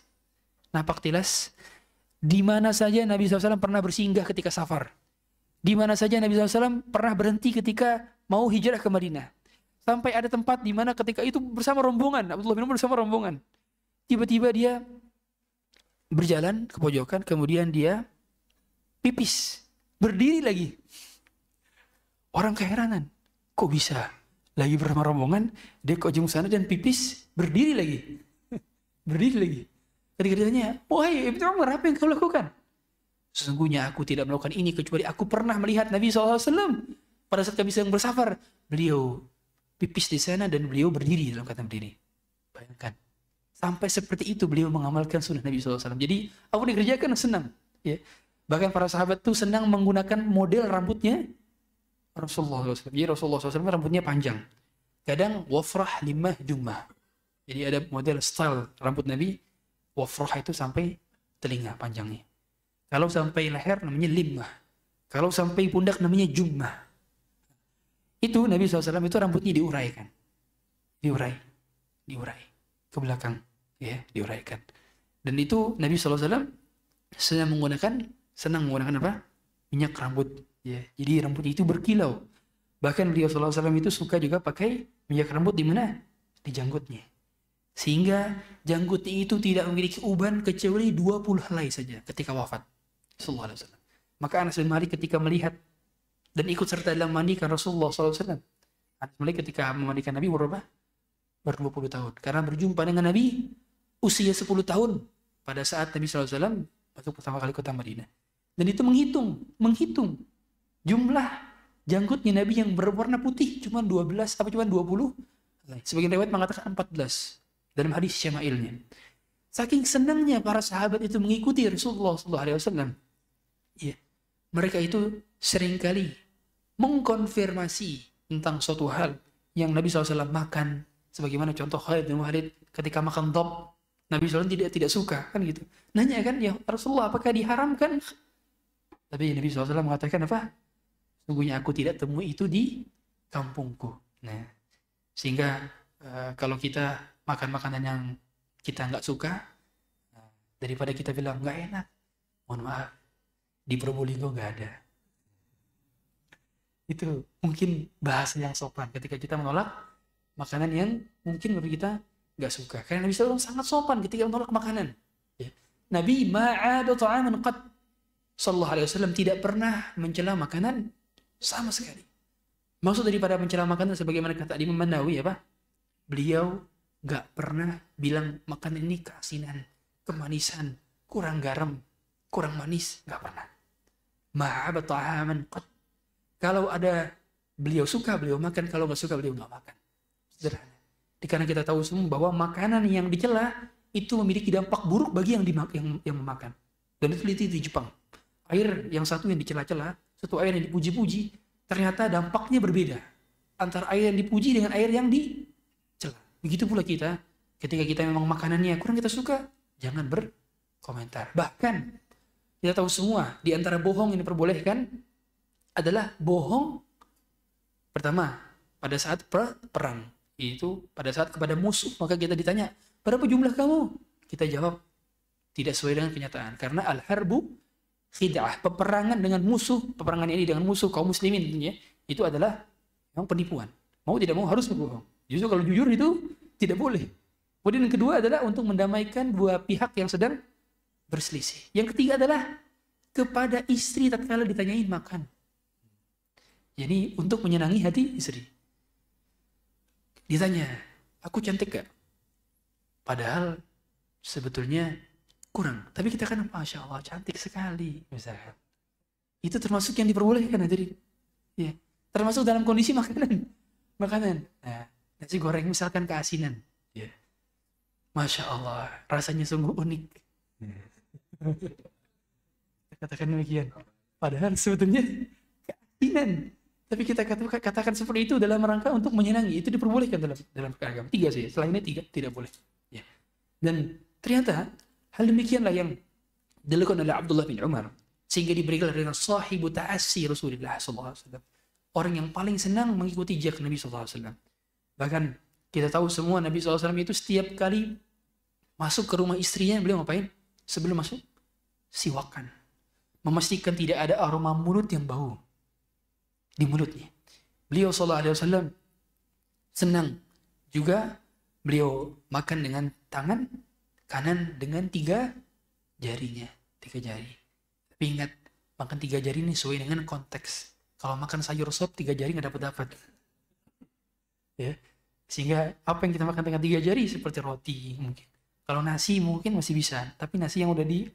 di mana saja Nabi SAW pernah bersinggah ketika safar, di mana saja Nabi SAW pernah berhenti ketika mau hijrah ke Madinah. Sampai ada tempat di mana ketika itu bersama rombongan, Abdullah bin Umar bersama rombongan, tiba-tiba dia berjalan ke pojokan, kemudian dia pipis, berdiri lagi. Orang keheranan, kok bisa lagi bersama rombongan, dia ke ujung sana dan pipis, berdiri lagi. Berdiri lagi. Ketika ditanya, wahai Ibnu Umar, apa yang kau lakukan? Sesungguhnya aku tidak melakukan ini kecuali aku pernah melihat Nabi SAW pada saat kami sedang bersafar. Beliau pipis di sana dan beliau berdiri dalam kata berdiri. Bayangkan. Sampai seperti itu beliau mengamalkan sunnah Nabi SAW. Jadi apa yang dikerjakan senang. Ya. Bahkan para sahabat itu senang menggunakan model rambutnya Rasulullah SAW. Jadi Rasulullah SAW rambutnya panjang. Kadang wafrah limah jumah. Jadi ada model style rambut Nabi, wafrah itu sampai telinga panjangnya. Kalau sampai leher namanya limah. Kalau sampai pundak namanya jumah. Itu Nabi SAW itu rambutnya diuraikan. Diurai ke belakang. Ya, diuraikan. Dan itu Nabi SAW senang menggunakan apa? Minyak rambut. Ya, jadi rambutnya itu berkilau. Bahkan beliau SAW itu suka juga pakai minyak rambut di mana? Di janggutnya. Sehingga janggutnya itu tidak memiliki uban kecuali 20 helai saja ketika wafat. Sallallahu alaihi wasallam. Maka Anas bin Malik ketika melihat dan ikut serta dalam mandikan Rasulullah SAW. Anas bin Malik ketika memandikan Nabi berapa? Baru 20 tahun. Karena berjumpa dengan Nabi usia 10 tahun pada saat Nabi SAW masuk pertama kali kota Madinah. Dan itu menghitung jumlah janggutnya Nabi yang berwarna putih cuma 12 apa cuma 20. Sebagian riwayat mengatakan 14 dalam hadis syama'ilnya. Saking senangnya para sahabat itu mengikuti Rasulullah SAW. Ya, mereka itu seringkali mengkonfirmasi tentang suatu hal yang Nabi SAW makan. Sebagaimana contoh Khalid bin Walid ketika makan dhab, Nabi SAW tidak suka kan gitu. Nanya kan, ya Rasulullah apakah diharamkan? Tapi Nabi SAW mengatakan apa? Sungguhnya aku tidak temui itu di kampungku. Nah, sehingga kalau kita makan makanan yang kita nggak suka, daripada kita bilang nggak enak, mohon maaf, di Probolinggo nggak ada. Itu mungkin bahasa yang sopan ketika kita menolak makanan yang mungkin bagi kita nggak suka. Karena Nabi SAW sangat sopan ketika menolak makanan. Ya. Nabi ma'ada ta'aman qad sallallahu alaihi wasallam tidak pernah mencela makanan sama sekali. Maksud daripada mencela makanan sebagaimana kata Imam Nawawi apa? Beliau nggak pernah bilang makanan ini keasinan, kemanisan, kurang garam, kurang manis, nggak pernah. Ma'ada ta'aman qad. Kalau ada beliau suka, beliau makan. Kalau nggak suka, beliau nggak makan. Sederhana. Karena kita tahu semua bahwa makanan yang dicela itu memiliki dampak buruk bagi yang memakan. Dan itu di Jepang. Air yang satu yang dicela-cela, satu air yang dipuji-puji, ternyata dampaknya berbeda. Antara air yang dipuji dengan air yang dicela. Begitu pula kita, ketika kita memang makanannya kurang kita suka, jangan berkomentar. Bahkan, kita tahu semua, di antara bohong yang diperbolehkan adalah bohong pertama, pada saat perang. Itu pada saat kepada musuh, maka kita ditanya, berapa jumlah kamu? Kita jawab, tidak sesuai dengan kenyataan. Karena al-harbu khid'ah, peperangan dengan musuh, peperangan ini dengan musuh kaum muslimin tentunya, itu adalah yang penipuan. Mau tidak mau harus berbohong. Justru kalau jujur itu tidak boleh. Kemudian yang kedua adalah untuk mendamaikan dua pihak yang sedang berselisih. Yang ketiga adalah kepada istri tatkala ditanyain makan. Jadi untuk menyenangi hati istri. Ditanya, aku cantik gak? Padahal sebetulnya kurang. Tapi kita kan, Masya Allah, cantik sekali. Misalkan. Itu termasuk yang diperbolehkan hadirin. Ya. Termasuk dalam kondisi makanan. Nah, nasi goreng misalkan keasinan. Ya. Masya Allah, rasanya sungguh unik. Katakan demikian. Padahal sebetulnya keasinan. Tapi kita katakan seperti itu dalam rangka untuk menyenangi. Itu diperbolehkan dalam agama. 3 sih. Selainnya 3 tidak boleh. Ya. Dan ternyata hal demikianlah yang dilakukan oleh Abdullah bin Umar. Sehingga diberikan dengan sahibu ta'assi Rasulullah SAW. Orang yang paling senang mengikuti jejak Nabi SAW. Bahkan kita tahu semua Nabi SAW itu setiap kali masuk ke rumah istrinya, beliau ngapain? Sebelum masuk, siwakan. Memastikan tidak ada aroma mulut yang bau di mulutnya. Beliau SAW senang juga beliau makan dengan tangan kanan dengan 3 jarinya. 3 jari. Tapi ingat, makan 3 jari ini sesuai dengan konteks. Kalau makan sayur sop 3 jari nggak dapat. Ya. Sehingga apa yang kita makan dengan 3 jari seperti roti mungkin. Kalau nasi mungkin masih bisa, tapi nasi yang udah di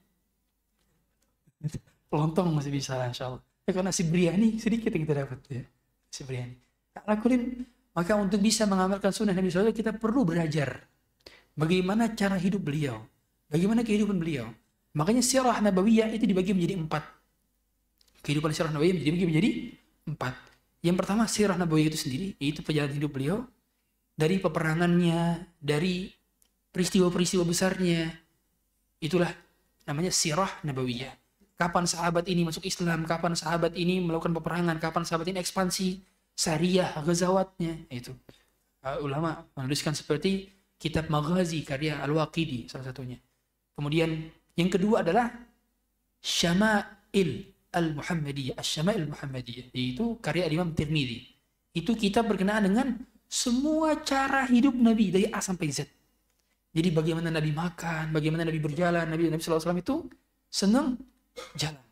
lontong masih bisa, insyaallah. Kalau nasi biryani sedikit yang kita dapat ya. Nasi biryani. Maka untuk bisa mengamalkan sunnah Nabi SAW kita perlu belajar bagaimana cara hidup beliau, bagaimana kehidupan beliau. Makanya sirah nabawiyah itu dibagi menjadi 4. Kehidupan sirah nabawiyah dibagi menjadi 4. Yang pertama sirah nabawiyah itu sendiri, yaitu perjalanan hidup beliau dari peperangannya, dari peristiwa-peristiwa besarnya. Itulah namanya sirah nabawiyah. Kapan sahabat ini masuk Islam, kapan sahabat ini melakukan peperangan, kapan sahabat ini ekspansi syariah, ghazawatnya. Itu ulama menuliskan seperti kitab Maghazi karya Al-Waqidi salah satunya. Kemudian yang kedua adalah Syama'il Al-Muhammadiyah, Asy-Syama'il Muhammadiyah, yaitu karya Imam Tirmidzi. Itu kitab berkenaan dengan semua cara hidup Nabi dari A sampai Z. Jadi bagaimana Nabi makan, bagaimana Nabi berjalan, Nabi SAW itu senang jalan.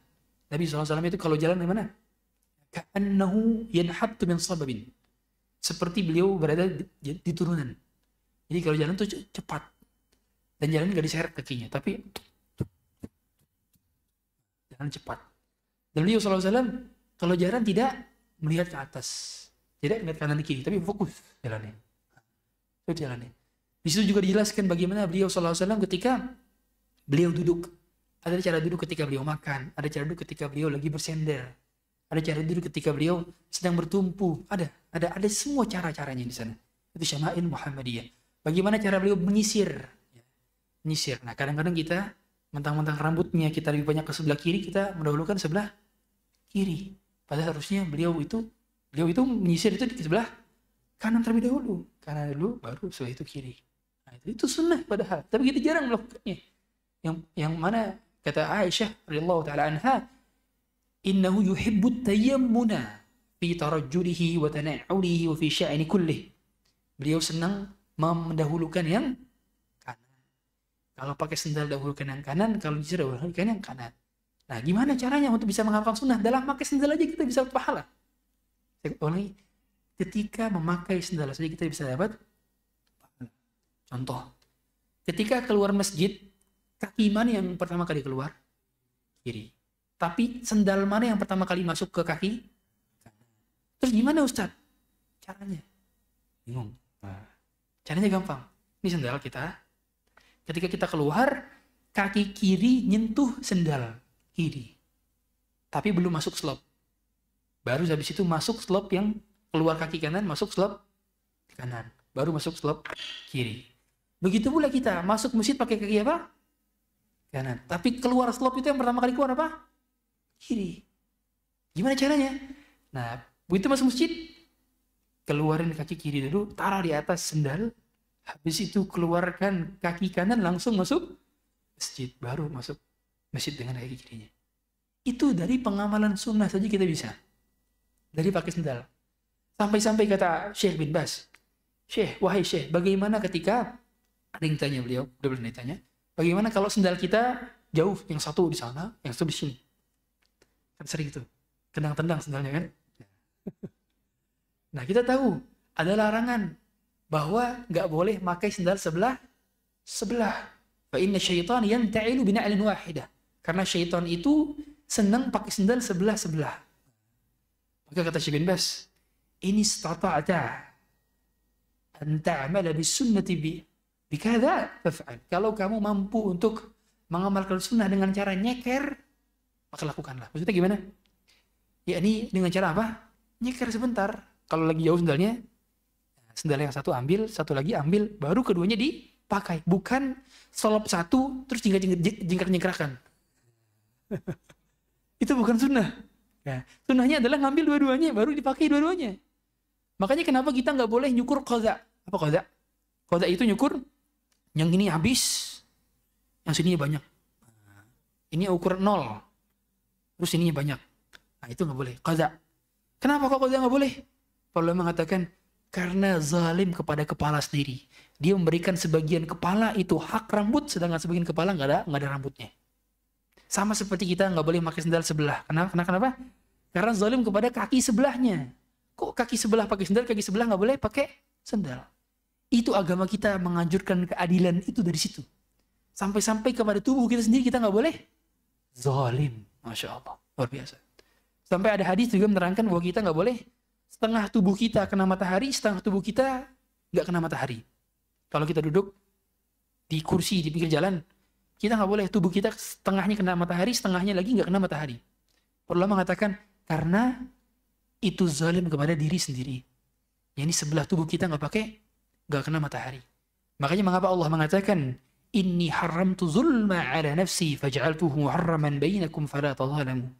Nabi SAW itu kalau jalan gimana? Ka'annahu yanhattu min sababin. Seperti beliau berada di turunan. Jadi kalau jalan tuh cepat. Dan jalan gak diseret kakinya, tapi jalan cepat. Dan beliau SAW kalau jalan tidak melihat ke atas, tidak melihat kanan kiri, tapi fokus jalannya. Itu jalannya. Di situ juga dijelaskan bagaimana beliau SAW ketika beliau duduk. Ada cara duduk ketika beliau makan, ada cara duduk ketika beliau lagi bersender, ada cara duduk ketika beliau sedang bertumpu. Ada semua cara-caranya di sana. Itu Syama'il Muhammadiyah. Bagaimana cara beliau menyisir? Menyisir. Nah, kadang-kadang kita mentang-mentang rambutnya kita lebih banyak ke sebelah kiri, kita mendahulukan sebelah kiri. Padahal harusnya beliau itu menyisir itu di sebelah kanan terlebih dahulu. Kanan dulu, baru setelah itu kiri. Nah, itu sunnah padahal. Tapi kita jarang melakukannya. Yang mana kata Aisyah radhiyallahu taala anha, innahu yuhibbut tayammuna fi tarajjulihi wa tana'ulihi wa fi sya'ni kullih. Beliau senang mendahulukan yang kanan. Kalau pakai sendal dahulukan yang kanan, kalau disir dahulukan yang kanan. Nah, gimana caranya untuk bisa menghafal sunnah? Dalam pakai sendal aja kita bisa dapat pahala. Ketika memakai sendal saja kita bisa dapat pahala. Contoh, ketika keluar masjid, kaki mana yang pertama kali keluar? Kiri. Tapi sendal mana yang pertama kali masuk ke kaki? Kanan. Terus gimana Ustaz? Caranya? Bingung. Nah, caranya gampang. Ini sendal kita. Ketika kita keluar, kaki kiri nyentuh sendal kiri. Tapi belum masuk slop. Baru habis itu masuk slop yang keluar kaki kanan, masuk slop kanan. Baru masuk slop kiri. Begitu pula kita masuk masjid pakai kaki apa? Kanan. Tapi keluar slop itu yang pertama kali keluar apa? Kiri. Gimana caranya? Nah, begitu masuk masjid, keluarin kaki kiri dulu, taruh di atas sendal. Habis itu keluarkan kaki kanan, langsung masuk masjid. Baru masuk masjid dengan kaki kirinya. Itu dari pengamalan sunnah saja kita bisa. Dari pakai sendal. Sampai-sampai kata Syekh bin Bas, Syekh, wahai Syekh, bagaimana ketika, ada yang tanya beliau, udah pernah ditanya, bagaimana kalau sendal kita jauh, yang satu di sana, yang satu di sini. Kan sering tuh, tendang-tendang sendalnya kan. Nah, kita tahu, ada larangan bahwa nggak boleh pakai sendal sebelah. Fa inna syaitan yanta'ilu bina'lin wahidah. Karena syaitan itu senang pakai sendal sebelah. Maka kata Syekh bin Bas, ini istata'ta an ta'amala bis sunnati bikadha faf'al. Kalau kamu mampu untuk mengamalkan sunnah dengan cara nyeker, maka lakukanlah. Maksudnya gimana? Ya ini dengan cara apa? Nyeker sebentar. Kalau lagi jauh sendalnya, sendal yang satu ambil, satu lagi ambil, baru keduanya dipakai. Bukan solop satu, terus jingkrak-jingkrakan. Itu bukan sunnah. Nah, sunnahnya adalah ngambil dua-duanya, baru dipakai dua-duanya. Makanya kenapa kita nggak boleh nyukur qadha? Apa qadha? Qadha itu nyukur, yang ini habis, yang sini banyak. Ini ukuran 0, terus ininya banyak. Nah, itu nggak boleh. Qadha. Kenapa kok qadha nggak boleh? Para ulama mengatakan, karena zalim kepada kepala sendiri. Dia memberikan sebagian kepala itu hak rambut, sedangkan sebagian kepala nggak ada rambutnya. Sama seperti kita nggak boleh pakai sendal sebelah. Kenapa? Karena zalim kepada kaki sebelahnya. Kok kaki sebelah pakai sendal, kaki sebelah nggak boleh pakai sendal? Itu agama kita menganjurkan keadilan itu dari situ. Sampai-sampai kepada tubuh kita sendiri kita nggak boleh zalim. Masya Allah, luar biasa. Sampai ada hadis juga menerangkan bahwa kita nggak boleh setengah tubuh kita kena matahari, setengah tubuh kita nggak kena matahari. Kalau kita duduk di kursi di pinggir jalan, kita nggak boleh tubuh kita setengahnya kena matahari, setengahnya lagi nggak kena matahari. Allah mengatakan karena itu zalim kepada diri sendiri. Yani sebelah tubuh kita nggak kena matahari. Makanya mengapa Allah mengatakan inni haramtu zulma ala nafsi faj'altuhu muharraman bainakum fala tadhalamu.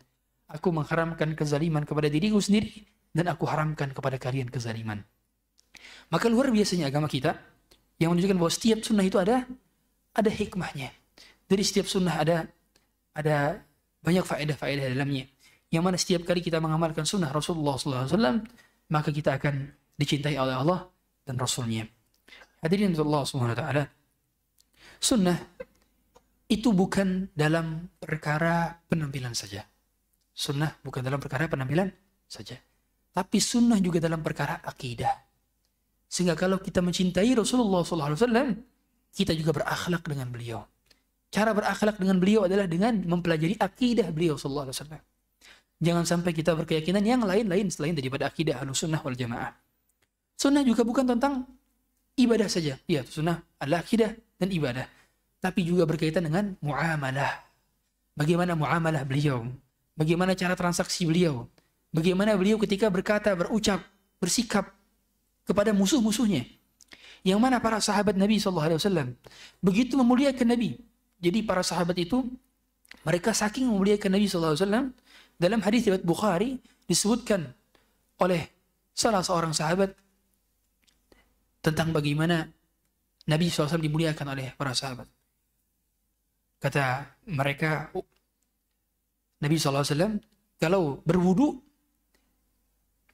Aku mengharamkan kezaliman kepada diriku sendiri dan aku haramkan kepada kalian kezaliman. Maka luar biasanya agama kita yang menunjukkan bahwa setiap sunnah itu ada hikmahnya. Dari setiap sunnah ada banyak faedah-faedah dalamnya. Yang mana setiap kali kita mengamalkan sunnah Rasulullah SAW, maka kita akan dicintai oleh Allah dan Rasulnya. Hadirin Allah Subhanahu Wa Taala, sunnah itu bukan dalam perkara penampilan saja. Sunnah bukan dalam perkara penampilan saja. Tapi sunnah juga dalam perkara akidah. Sehingga kalau kita mencintai Rasulullah SAW, kita juga berakhlak dengan beliau. Cara berakhlak dengan beliau adalah dengan mempelajari akidah beliau SAW. Jangan sampai kita berkeyakinan yang lain-lain selain daripada akidah Ahlussunnah wal Jamaah. Sunnah juga bukan tentang ibadah saja. Ya, sunnah adalah akidah dan ibadah. Tapi juga berkaitan dengan muamalah. Bagaimana muamalah beliau? Bagaimana cara transaksi beliau? Bagaimana beliau ketika berkata, berucap, bersikap kepada musuh-musuhnya. Yang mana para sahabat Nabi SAW begitu memuliakan Nabi. Jadi para sahabat itu, mereka saking memuliakan Nabi SAW, dalam hadis riwayat Bukhari disebutkan oleh salah seorang sahabat tentang bagaimana Nabi SAW dimuliakan oleh para sahabat. Kata mereka, Nabi SAW kalau berwudu,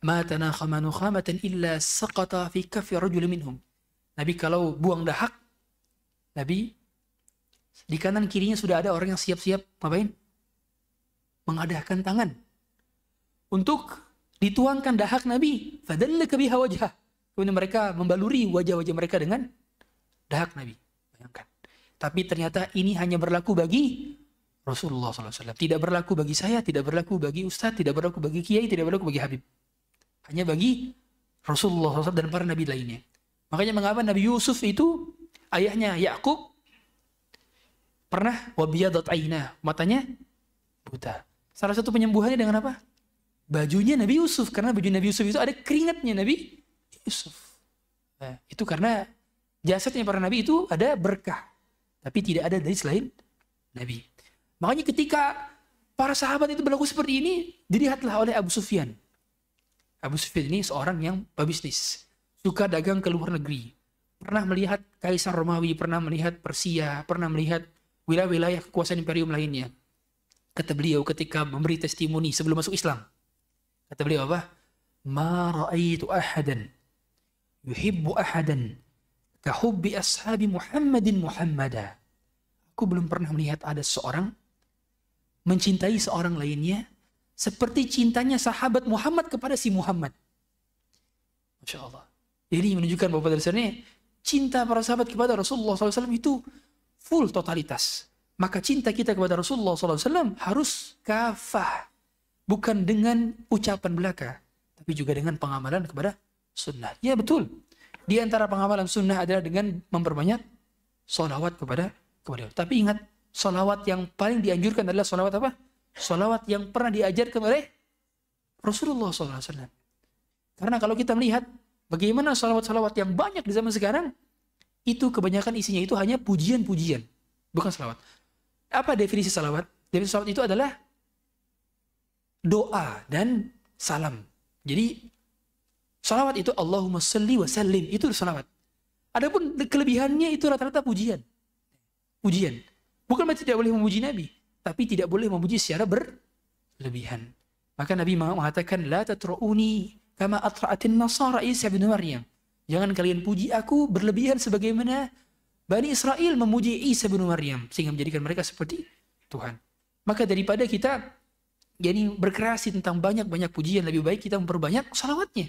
ma tanakhama nukhamatan illa saqata fi kaffi rajul minhum. Nabi kalau buang dahak, Nabi di kanan kirinya sudah ada orang yang siap-siap ngapain? Mengadahkan tangan untuk dituangkan dahak Nabi. Fadallaka biha wajhah. Kemudian mereka membaluri wajah-wajah mereka dengan dahak Nabi. Bayangkan. Tapi ternyata ini hanya berlaku bagi Rasulullah SAW. Tidak berlaku bagi saya, tidak berlaku bagi ustaz, tidak berlaku bagi kiai, tidak berlaku bagi habib. hanya bagi Rasulullah SAW dan para nabi lainnya. Makanya mengapa Nabi Yusuf itu ayahnya Yakub pernah wabiyadat aina, matanya buta. Salah satu penyembuhannya dengan apa? Bajunya Nabi Yusuf, karena baju Nabi Yusuf itu ada keringatnya Nabi Yusuf. Nah, itu karena jasadnya para nabi itu ada berkah, tapi tidak ada dari selain Nabi. Makanya ketika para sahabat itu berlaku seperti ini, dilihatlah oleh Abu Sufyan. Abu Sufyan ini seorang yang pebisnis, suka dagang ke luar negeri. Pernah melihat Kaisar Romawi, pernah melihat Persia, pernah melihat wilayah-wilayah kekuasaan imperium lainnya. Kata beliau ketika memberi testimoni sebelum masuk Islam. Kata beliau apa? Ma ra'aitu ahadan yuhibbu ahadan kahubbi ashabi Muhammadin Muhammada. Aku belum pernah melihat ada seorang mencintai seorang lainnya seperti cintanya sahabat Muhammad kepada si Muhammad. Masya Allah. Jadi menunjukkan bahwa pada dasarnya cinta para sahabat kepada Rasulullah SAW itu full totalitas. Maka cinta kita kepada Rasulullah SAW harus kafah. Bukan dengan ucapan belaka, tapi juga dengan pengamalan kepada sunnah. Ya betul. Di antara pengamalan sunnah adalah dengan memperbanyak sholawat kepada dia. Tapi ingat, sholawat yang paling dianjurkan adalah sholawat apa? Sholawat yang pernah diajarkan oleh Rasulullah SAW. Karena kalau kita melihat bagaimana sholawat-sholawat yang banyak di zaman sekarang, itu kebanyakan isinya itu hanya pujian-pujian, bukan sholawat. Apa definisi sholawat? Definisi sholawat itu adalah doa dan salam. Jadi sholawat itu Allahumma salli wa sallim, itu sholawat. Adapun kelebihannya itu rata-rata pujian. Pujian. Bukan berarti tidak boleh memuji Nabi, tapi tidak boleh memuji secara berlebihan. Maka Nabi mengatakan, la tatra'uni kama atra'atin nasara Isa bin Maryam. Jangan kalian puji aku berlebihan sebagaimana Bani Israel memuji Isa bin Maryam, sehingga menjadikan mereka seperti Tuhan. Maka daripada kita jadi berkreasi tentang banyak-banyak pujian, lebih baik kita memperbanyak salawatnya.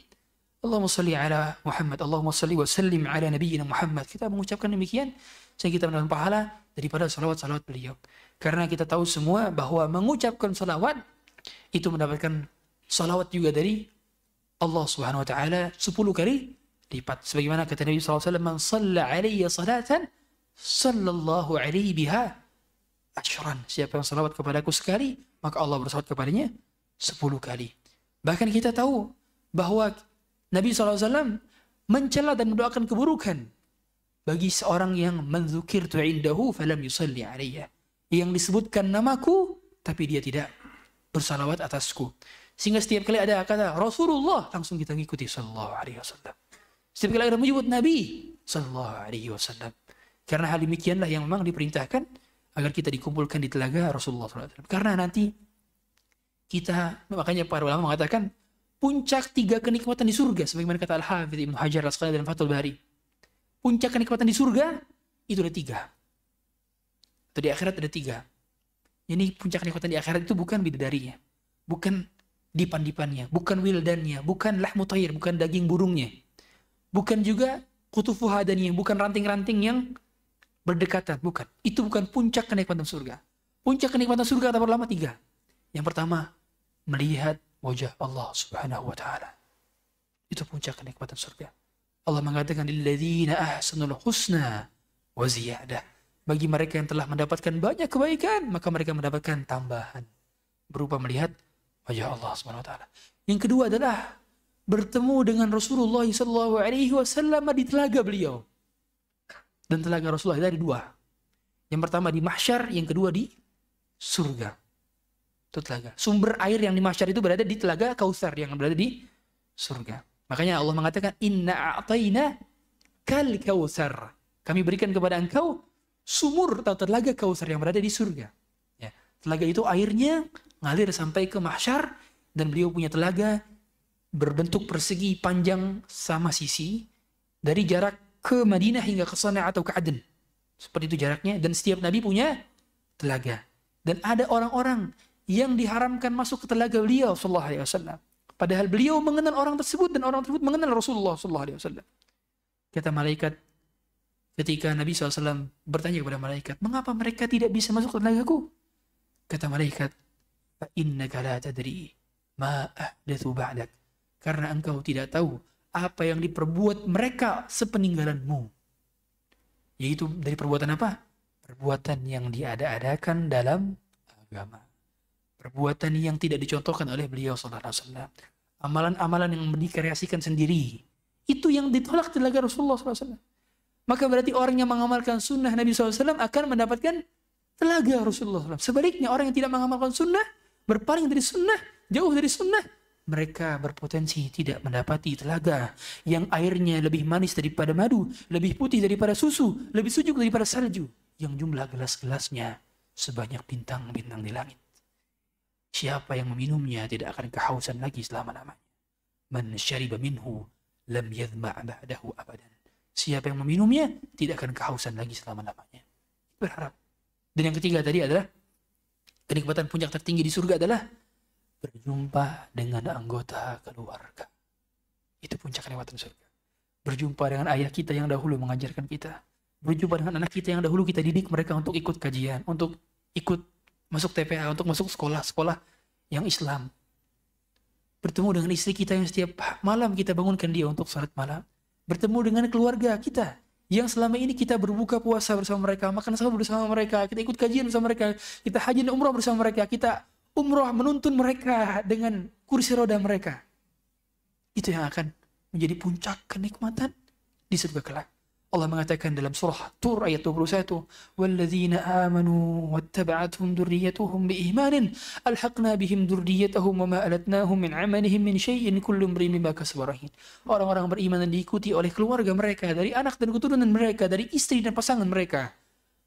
Allahumma salli ala Muhammad, Allahumma salli wa sallim ala nabiyyina Muhammad. Kita mengucapkan demikian sehingga kita mendapat pahala daripada salawat-salawat beliau. Karena kita tahu semua bahwa mengucapkan salawat itu mendapatkan salawat juga dari Allah Subhanahu wa taala 10 kali lipat. Sebagaimana kata Nabi sallallahu alaihi wasallam, "Man shalla alayya salatan sallallahu alaihi biha asyran." Siapa yang salawat kepadaku sekali, maka Allah bersalawat kepadanya 10 kali. Bahkan kita tahu bahwa Nabi SAW mencela dan mendoakan keburukan bagi seorang yang menzukirtu indahu falam yusalli alayya, yang disebutkan namaku tapi dia tidak bersalawat atasku. Sehingga setiap kali ada kata Rasulullah, langsung kita ngikuti sallallahu alaihi wasallam. Setiap kali ada menyebut Nabi sallallahu alaihi wasallam. Karena hal demikianlah yang memang diperintahkan agar kita dikumpulkan di telaga Rasulullah SAW. Karena nanti kita, makanya para ulama mengatakan puncak 3 kenikmatan di surga, sebagaimana kata Al-Hafidz Ibnu Hajar Al-Asqalani dalam Fathul Bari. Puncak kenikmatan di surga itu ada 3. Atau di akhirat ada 3. Ini puncak kenikmatan di akhirat itu bukan bidadarinya, bukan dipan-dipannya, bukan wildannya, bukan lahmu thair, bukan daging burungnya, bukan juga kutufu hadaninya, bukan ranting-ranting yang berdekatan, bukan. Itu bukan puncak kenikmatan surga. Puncak kenikmatan surga kata para ulama 3. Yang pertama, melihat wajah Allah Subhanahu wa taala. Itu puncak kenikmatan surga. Allah mengatakan lilladzina ahsanul husna wa ziyadah. Bagi mereka yang telah mendapatkan banyak kebaikan, maka mereka mendapatkan tambahan berupa melihat wajah Allah Subhanahu wa taala. Yang kedua adalah bertemu dengan Rasulullah sallallahu alaihi wasallam di telaga beliau. Dan telaga Rasulullah ada 2. Yang pertama di mahsyar, yang kedua di surga. Itu telaga. Sumber air yang di mahsyar itu berada di telaga Kautsar yang berada di surga. Makanya Allah mengatakan inna a'tayna kal kautsar. Kami berikan kepada engkau sumur atau telaga Kautsar yang berada di surga. Ya, telaga itu airnya ngalir sampai ke mahsyar dan beliau punya telaga berbentuk persegi panjang sama sisi dari jarak ke Madinah hingga ke Sana atau ke Aden. Seperti itu jaraknya, dan setiap nabi punya telaga. Dan ada orang-orang yang diharamkan masuk ke telaga beliau sallallahu alaihi wasallam. Padahal beliau mengenal orang tersebut dan orang tersebut mengenal Rasulullah sallallahu alaihi wasallam. Kata malaikat ketika Nabi SAW bertanya kepada malaikat, "Mengapa mereka tidak bisa masuk ke telagaku?" Kata malaikat, "Fa innaka la tadri ma ahdatsu ba'dak." karena engkau tidak tahu apa yang diperbuat mereka sepeninggalanmu. Yaitu dari perbuatan apa? Perbuatan yang diada-adakan dalam agama. Perbuatan yang tidak dicontohkan oleh beliau sallallahu alaihi wasallam. Amalan-amalan yang dikreasikan sendiri. Itu yang ditolak telaga Rasulullah sallallahu alaihi wasallam. Maka berarti orang yang mengamalkan sunnah Nabi SAW akan mendapatkan telaga Rasulullah SAW. Sebaliknya orang yang tidak mengamalkan sunnah, berpaling dari sunnah, jauh dari sunnah, mereka berpotensi tidak mendapati telaga yang airnya lebih manis daripada madu, lebih putih daripada susu, lebih sejuk daripada salju, yang jumlah gelas-gelasnya sebanyak bintang-bintang di langit. Siapa yang meminumnya tidak akan kehausan lagi selama-lamanya. Man syariba minhu lam yadhma' ba'dahu abadan. Siapa yang meminumnya tidak akan kehausan lagi selama-lamanya. Berharap. Dan yang ketiga tadi adalah kenikmatan puncak tertinggi di surga adalah berjumpa dengan anggota keluarga. Itu puncak kenikmatan surga. Berjumpa dengan ayah kita yang dahulu mengajarkan kita. Berjumpa dengan anak kita yang dahulu kita didik mereka untuk ikut kajian, untuk ikut masuk TPA, untuk masuk sekolah-sekolah yang Islam. Bertemu dengan istri kita yang setiap malam kita bangunkan dia untuk salat malam. Bertemu dengan keluarga kita yang selama ini kita berbuka puasa bersama mereka, makan sahur bersama mereka, kita ikut kajian bersama mereka, kita haji dan umrah bersama mereka, kita umrah menuntun mereka dengan kursi roda mereka. Itu yang akan menjadi puncak kenikmatan di surga kelak. Allah mengatakan dalam surah Tur ayat 21, "Walladzina amanu wattaba'athum dzurriyyatuhum biimanin alhaqna bihim dzurriyyatahum wama alatnahum min 'amalihim min syai'in kullu imrin bima kasaba rahin." Orang-orang beriman dan diikuti oleh keluarga mereka, dari anak dan keturunan mereka, dari istri dan pasangan mereka,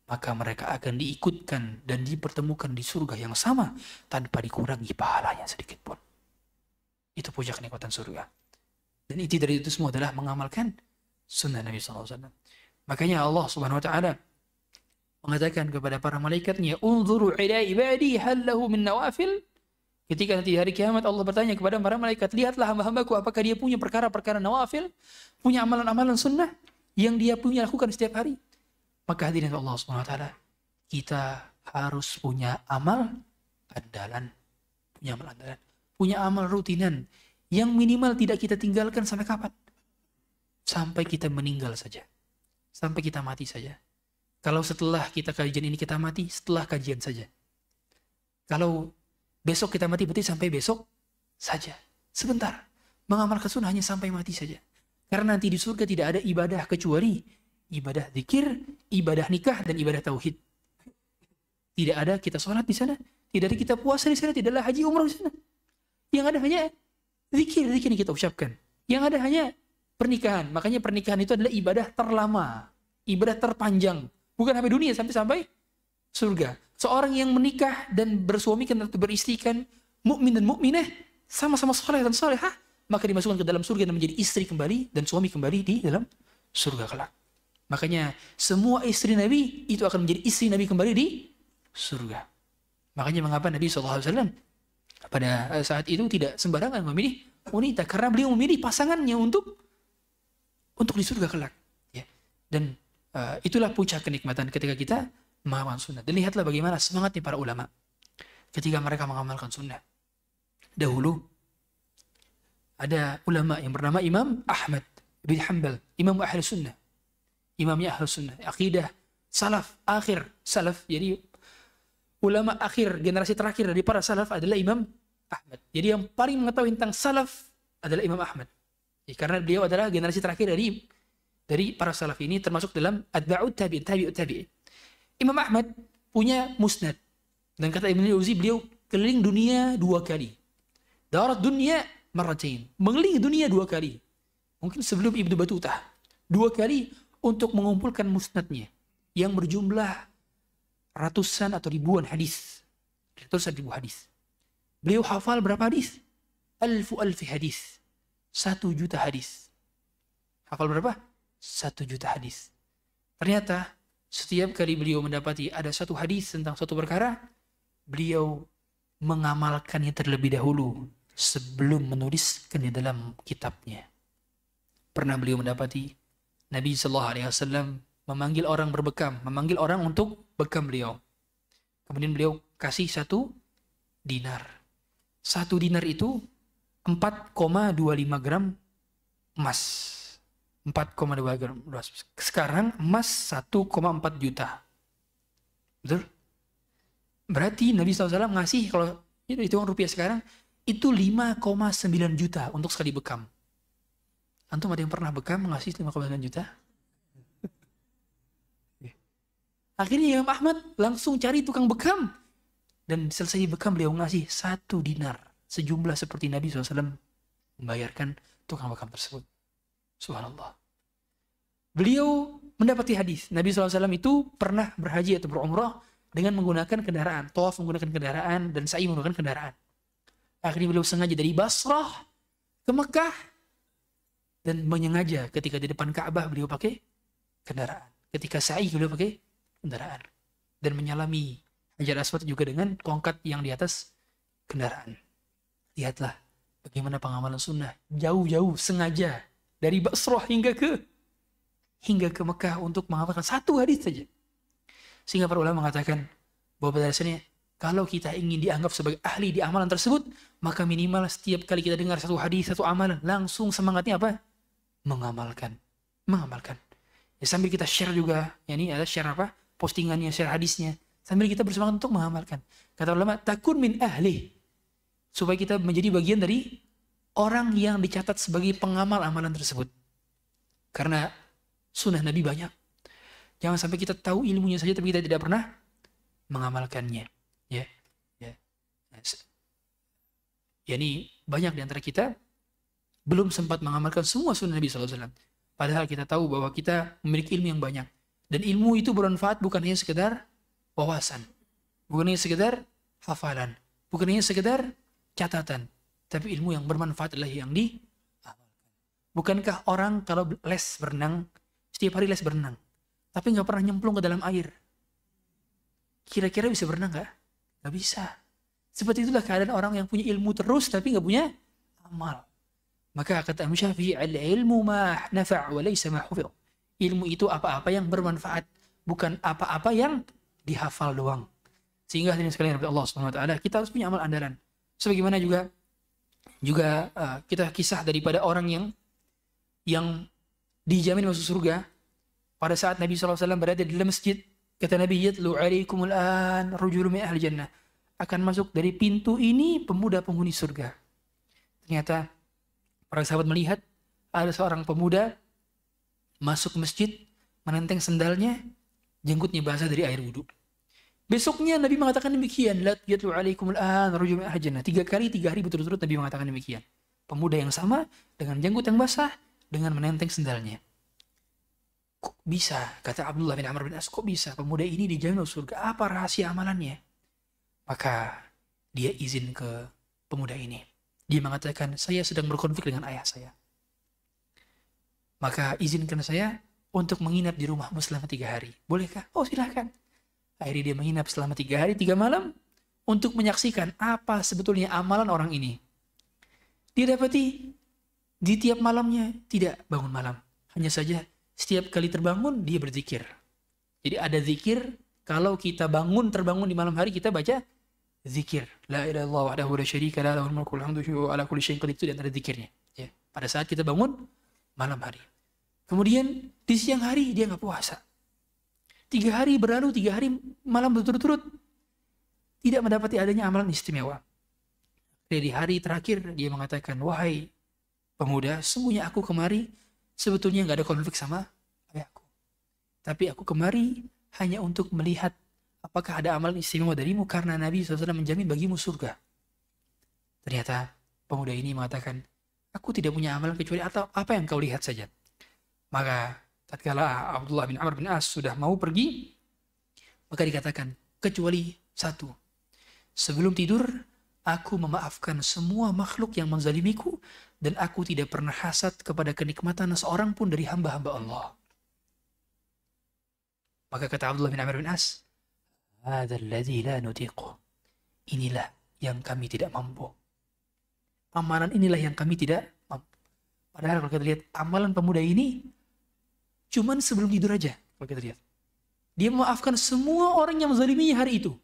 maka mereka akan diikutkan dan dipertemukan di surga yang sama tanpa dikurangi pahalanya sedikit pun. Itu puncak kenikmatan surga. Dan inti dari itu semua adalah mengamalkan sunnah Nabi SAW. Makanya Allah Subhanahu Wa Taala mengatakan kepada para malaikatnya, "Unzuru ila ibadi hal lahu min nawafil." Ketika nanti hari kiamat Allah bertanya kepada para malaikat, lihatlah hamba-hambaku apakah dia punya perkara-perkara nawafil, punya amalan-amalan sunnah yang dia punya lakukan setiap hari. Maka hadirin Allah Subhanahu Wa Taala, kita harus punya amal andalan, punya amal rutinan yang minimal tidak kita tinggalkan sampai kapan? Sampai kita meninggal saja. Sampai kita mati saja. Kalau setelah kita kajian ini kita mati, setelah kajian saja. Kalau besok kita mati, berarti sampai besok saja. Sebentar. Mengamalkan sunnah hanya sampai mati saja. Karena nanti di surga tidak ada ibadah kecuali ibadah zikir, ibadah nikah, dan ibadah tauhid. Tidak ada kita sholat di sana. Tidak ada kita puasa di sana. Tidak ada haji umrah di sana. Yang ada hanya zikir yang kita ucapkan. Yang ada hanya pernikahan. Makanya pernikahan itu adalah ibadah terlama, ibadah terpanjang, bukan sampai dunia, sampai surga. Seorang yang menikah dan bersuamikan atau beristrikan, mukmin dan mukminah, sama-sama saleh dan salehah, maka dimasukkan ke dalam surga dan menjadi istri kembali dan suami kembali di dalam surga kelak. Makanya semua istri Nabi itu akan menjadi istri Nabi kembali di surga. Makanya mengapa Nabi SAW pada saat itu tidak sembarangan memilih wanita, karena beliau memilih pasangannya untuk di surga kelak, ya. Dan itulah puncak kenikmatan ketika kita mengamalkan sunnah. Dan lihatlah bagaimana semangatnya para ulama ketika mereka mengamalkan sunnah. Dahulu ada ulama yang bernama Imam Ahmad bin Hanbal, Imam Ahli Sunnah, imamnya Ahli Sunnah, akidah salaf, akhir salaf. Jadi ulama akhir, generasi terakhir dari para salaf adalah Imam Ahmad. Jadi yang paling mengetahui tentang salaf adalah Imam Ahmad. Ya, karena beliau adalah generasi terakhir dari para salaf ini, termasuk dalam atba'ut tabi'in. Imam Ahmad punya musnad. Dan kata Ibnu Jauzi, beliau keliling dunia 2 kali. Darat dunia marratain. Mengelilingi dunia 2 kali. Mungkin sebelum Ibnu Battuta. 2 kali untuk mengumpulkan musnadnya yang berjumlah ratusan atau ribuan hadis. Ratusan ribu hadis. Beliau hafal berapa hadis? Alfi hadis. 1 juta hadis. Hafal berapa? 1 juta hadis. Ternyata setiap kali beliau mendapati ada 1 hadis tentang suatu perkara, beliau mengamalkannya terlebih dahulu sebelum menuliskannya dalam kitabnya. Pernah beliau mendapati Nabi SAW memanggil orang berbekam, memanggil orang untuk bekam beliau. Kemudian beliau kasih 1 dinar. 1 dinar itu 4,25 gram emas. 4,2 gram emas. Sekarang emas 1,4 juta. Betul? Berarti Nabi SAW ngasih, kalau hitungan rupiah sekarang, itu 5,9 juta untuk sekali bekam. Antum ada yang pernah bekam ngasih 5,9 juta? Akhirnya Imam Ahmad langsung cari tukang bekam. Dan selesai bekam beliau ngasih 1 dinar. Sejumlah seperti Nabi SAW membayarkan tukang bekam tersebut. Subhanallah. Beliau mendapati hadis. Nabi SAW itu pernah berhaji atau berumrah dengan menggunakan kendaraan. Tawaf menggunakan kendaraan dan sa'i menggunakan kendaraan. Akhirnya beliau sengaja dari Basrah ke Mekah. Dan menyengaja ketika di depan Ka'bah beliau pakai kendaraan. Ketika sa'i beliau pakai kendaraan. Dan menyalami Hajar Aswad juga dengan tongkat yang di atas kendaraan. Lihatlah bagaimana pengamalan sunnah. Jauh-jauh sengaja. Dari Basrah hingga ke Mekah untuk mengamalkan 1 hadis saja. Sehingga para ulama mengatakan bahwa pada dasarnya kalau kita ingin dianggap sebagai ahli di amalan tersebut, maka minimal setiap kali kita dengar 1 hadis, 1 amalan, langsung semangatnya apa? Mengamalkan. Ya, sambil kita share juga, ya ini ada share apa? Postingannya, share hadisnya. Sambil kita bersemangat untuk mengamalkan. Kata ulama, takun min ahli. Supaya kita menjadi bagian dari orang yang dicatat sebagai pengamal amalan tersebut. Karena sunnah Nabi banyak. Jangan sampai kita tahu ilmunya saja tapi kita tidak pernah mengamalkannya. Ya. Ya ini banyak di antara kita belum sempat mengamalkan semua sunnah Nabi SAW. Padahal kita tahu bahwa kita memiliki ilmu yang banyak. Dan ilmu itu bermanfaat bukan hanya sekedar wawasan. Bukan hanya sekedar hafalan. Bukan hanya sekedar catatan. Tapi ilmu yang bermanfaat adalah yang diamalkan. Bukankah orang kalau les berenang, setiap hari les berenang, tapi nggak pernah nyemplung ke dalam air, kira-kira bisa berenang nggak? Nggak bisa. Seperti itulah keadaan orang yang punya ilmu terus tapi nggak punya amal. Maka kata Imam Syafi'i, al-ilmu ma nafa' wa laysa ma hufidh. Ilmu itu apa-apa yang bermanfaat, bukan apa-apa yang dihafal doang. Sehingga hadirin sekalian oleh Allah Subhanahu wa taala, kita harus punya amal andalan. Sebagaimana juga kita kisah daripada orang yang dijamin masuk surga pada saat Nabi SAW berada di dalam masjid. Kata Nabi, yatlu alaikumul an rajulun min ahli jannah. Akan masuk dari pintu ini pemuda penghuni surga. Ternyata para sahabat melihat ada seorang pemuda masuk masjid, menenteng sendalnya, jenggotnya basah dari air wudhu. Besoknya Nabi mengatakan demikian, la yatlu alaikumul an rajulun min ahli jannah. 3 kali 3 hari berturut-turut Nabi mengatakan demikian. Pemuda yang sama dengan jenggot yang basah, dengan menenteng sendalnya. Kok bisa? Kata Abdullah bin Amr bin As, kok bisa pemuda ini dijamin masuk surga? Apa rahasia amalannya? Maka dia izin ke pemuda ini. Dia mengatakan, saya sedang berkonflik dengan ayah saya. Maka izinkan saya untuk menginap di rumahmu selama 3 hari. Bolehkah? Oh silahkan. Akhirnya dia menginap selama 3 hari 3 malam untuk menyaksikan apa sebetulnya amalan orang ini. Dia dapati di tiap malamnya tidak bangun malam. Hanya saja setiap kali terbangun dia berzikir. Jadi ada zikir, kalau kita terbangun di malam hari kita baca zikir. La ilaha illallah wahdahu la syarika lah, lahul mulku wal hamdu wa ala kulli syai'in qadir. Itu di antara zikirnya. Ya. Pada saat kita bangun malam hari. Kemudian di siang hari dia nggak puasa. 3 hari berlalu, 3 hari malam berturut-turut tidak mendapati adanya amalan istimewa. Di hari terakhir dia mengatakan, wahai pemuda, sungguhnya aku kemari sebetulnya nggak ada konflik sama ayahku. Tapi aku kemari hanya untuk melihat apakah ada amalan istimewa darimu karena Nabi SAW menjamin bagimu surga. Ternyata pemuda ini mengatakan, aku tidak punya amalan kecuali atau apa yang kau lihat saja. Maka tatkala Abdullah bin Amr bin As sudah mau pergi, maka dikatakan, kecuali 1. Sebelum tidur, aku memaafkan semua makhluk yang menzalimiku dan aku tidak pernah hasad kepada kenikmatan seorang pun dari hamba-hamba Allah. Maka kata Abdullah bin Amr bin As, hadzal ladzi la nutiqu. Inilah yang kami tidak mampu. Amalan inilah yang kami tidak mampu. Padahal kalau kita lihat amalan pemuda ini cuman sebelum tidur aja. Kalau kita lihat, dia memaafkan semua orang yang menzaliminya hari itu.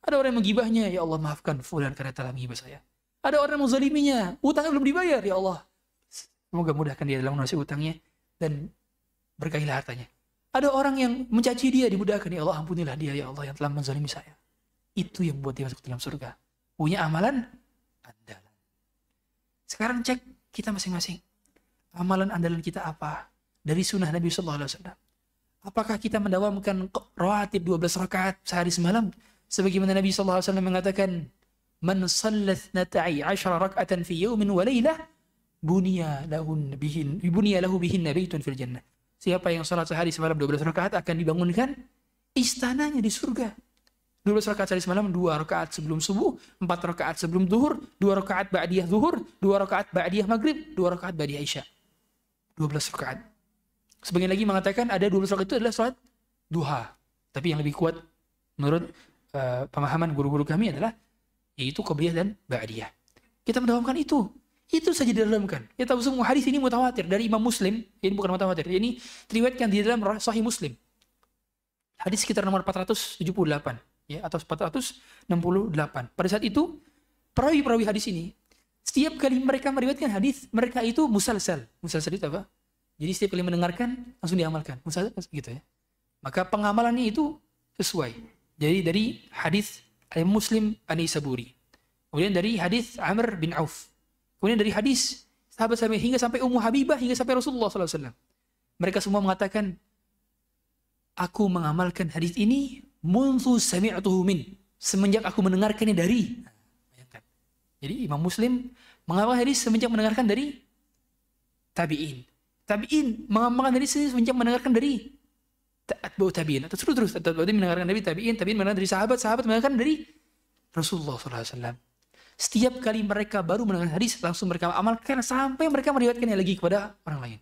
Ada orang yang menggibahnya, ya Allah maafkan fulan karena telah menggibah saya. Ada orang yang menzaliminya, utangnya belum dibayar, ya Allah. Semoga mudahkan dia dalam melunasi utangnya dan berkailah hartanya. Ada orang yang mencaci dia, dimudahkan, ya Allah ampunilah dia ya Allah yang telah menzalimi saya. Itu yang membuat dia masuk dalam surga. Punya amalan andalan. Sekarang cek kita masing-masing. Amalan andalan kita apa? Dari sunnah Nabi sallallahu alaihi wasallam. Apakah kita mendawamkan rawatib 12 rakaat sehari semalam? Sebagaimana Nabi sallallahu alaihi wasallam mengatakan, "Man shalla 12 rak'atan fi yawmin wa lailah, bunya lahu bihin baitun fil jannah." Siapa yang salat sehari semalam 12 rakaat akan dibangunkan istananya di surga. 12 rakaat sehari semalam, 2 rakaat sebelum subuh, 4 rakaat sebelum zuhur, 2 rakaat ba'diyah zuhur, 2 rakaat ba'diyah maghrib, 2 rakaat ba'diyah isya. 12 rakaat. Sebagian lagi mengatakan ada 12 rakaat itu adalah salat duha. Tapi yang lebih kuat menurut pemahaman guru-guru kami adalah yaitu qabliyah dan ba'diyah. Kita mendawamkan itu. Itu saja didalamkan. Ya tahu semua hadis ini mutawatir dari Imam Muslim. Ini bukan mutawatir. Ini diriwayatkan di dalam Sahih Muslim. Hadis sekitar nomor 478 ya atau 468. Pada saat itu perawi-perawi hadis ini setiap kali mereka meriwayatkan hadis, mereka itu musalsal. Musalsal itu apa? Jadi setiap kali mendengarkan langsung diamalkan. Musalsal gitu ya. Maka pengamalannya itu sesuai. Jadi dari hadis Muslim An-Naisaburi. Kemudian dari hadis Amr bin Auf. Kemudian dari hadis sahabat-sahabat hingga sampai Ummu Habibah, hingga sampai Rasulullah SAW. Mereka semua mengatakan, aku mengamalkan hadis ini munzu sami'tuhu min. Semenjak aku mendengarkannya dari. Bayangkan. Jadi Imam Muslim mengamalkan hadis semenjak mendengarkan dari tabi'in. Tabi'in mengamalkan hadis semenjak mendengarkan dari atba'u tabi'in. Atau terus tabi'in mendengarkan dari tabi'in, tabi'in mendengarkan dari sahabat, sahabat mendengarkan dari Rasulullah SAW. Setiap kali mereka baru mendengar hadis, langsung mereka amalkan sampai mereka meriwayatkannya lagi kepada orang lain.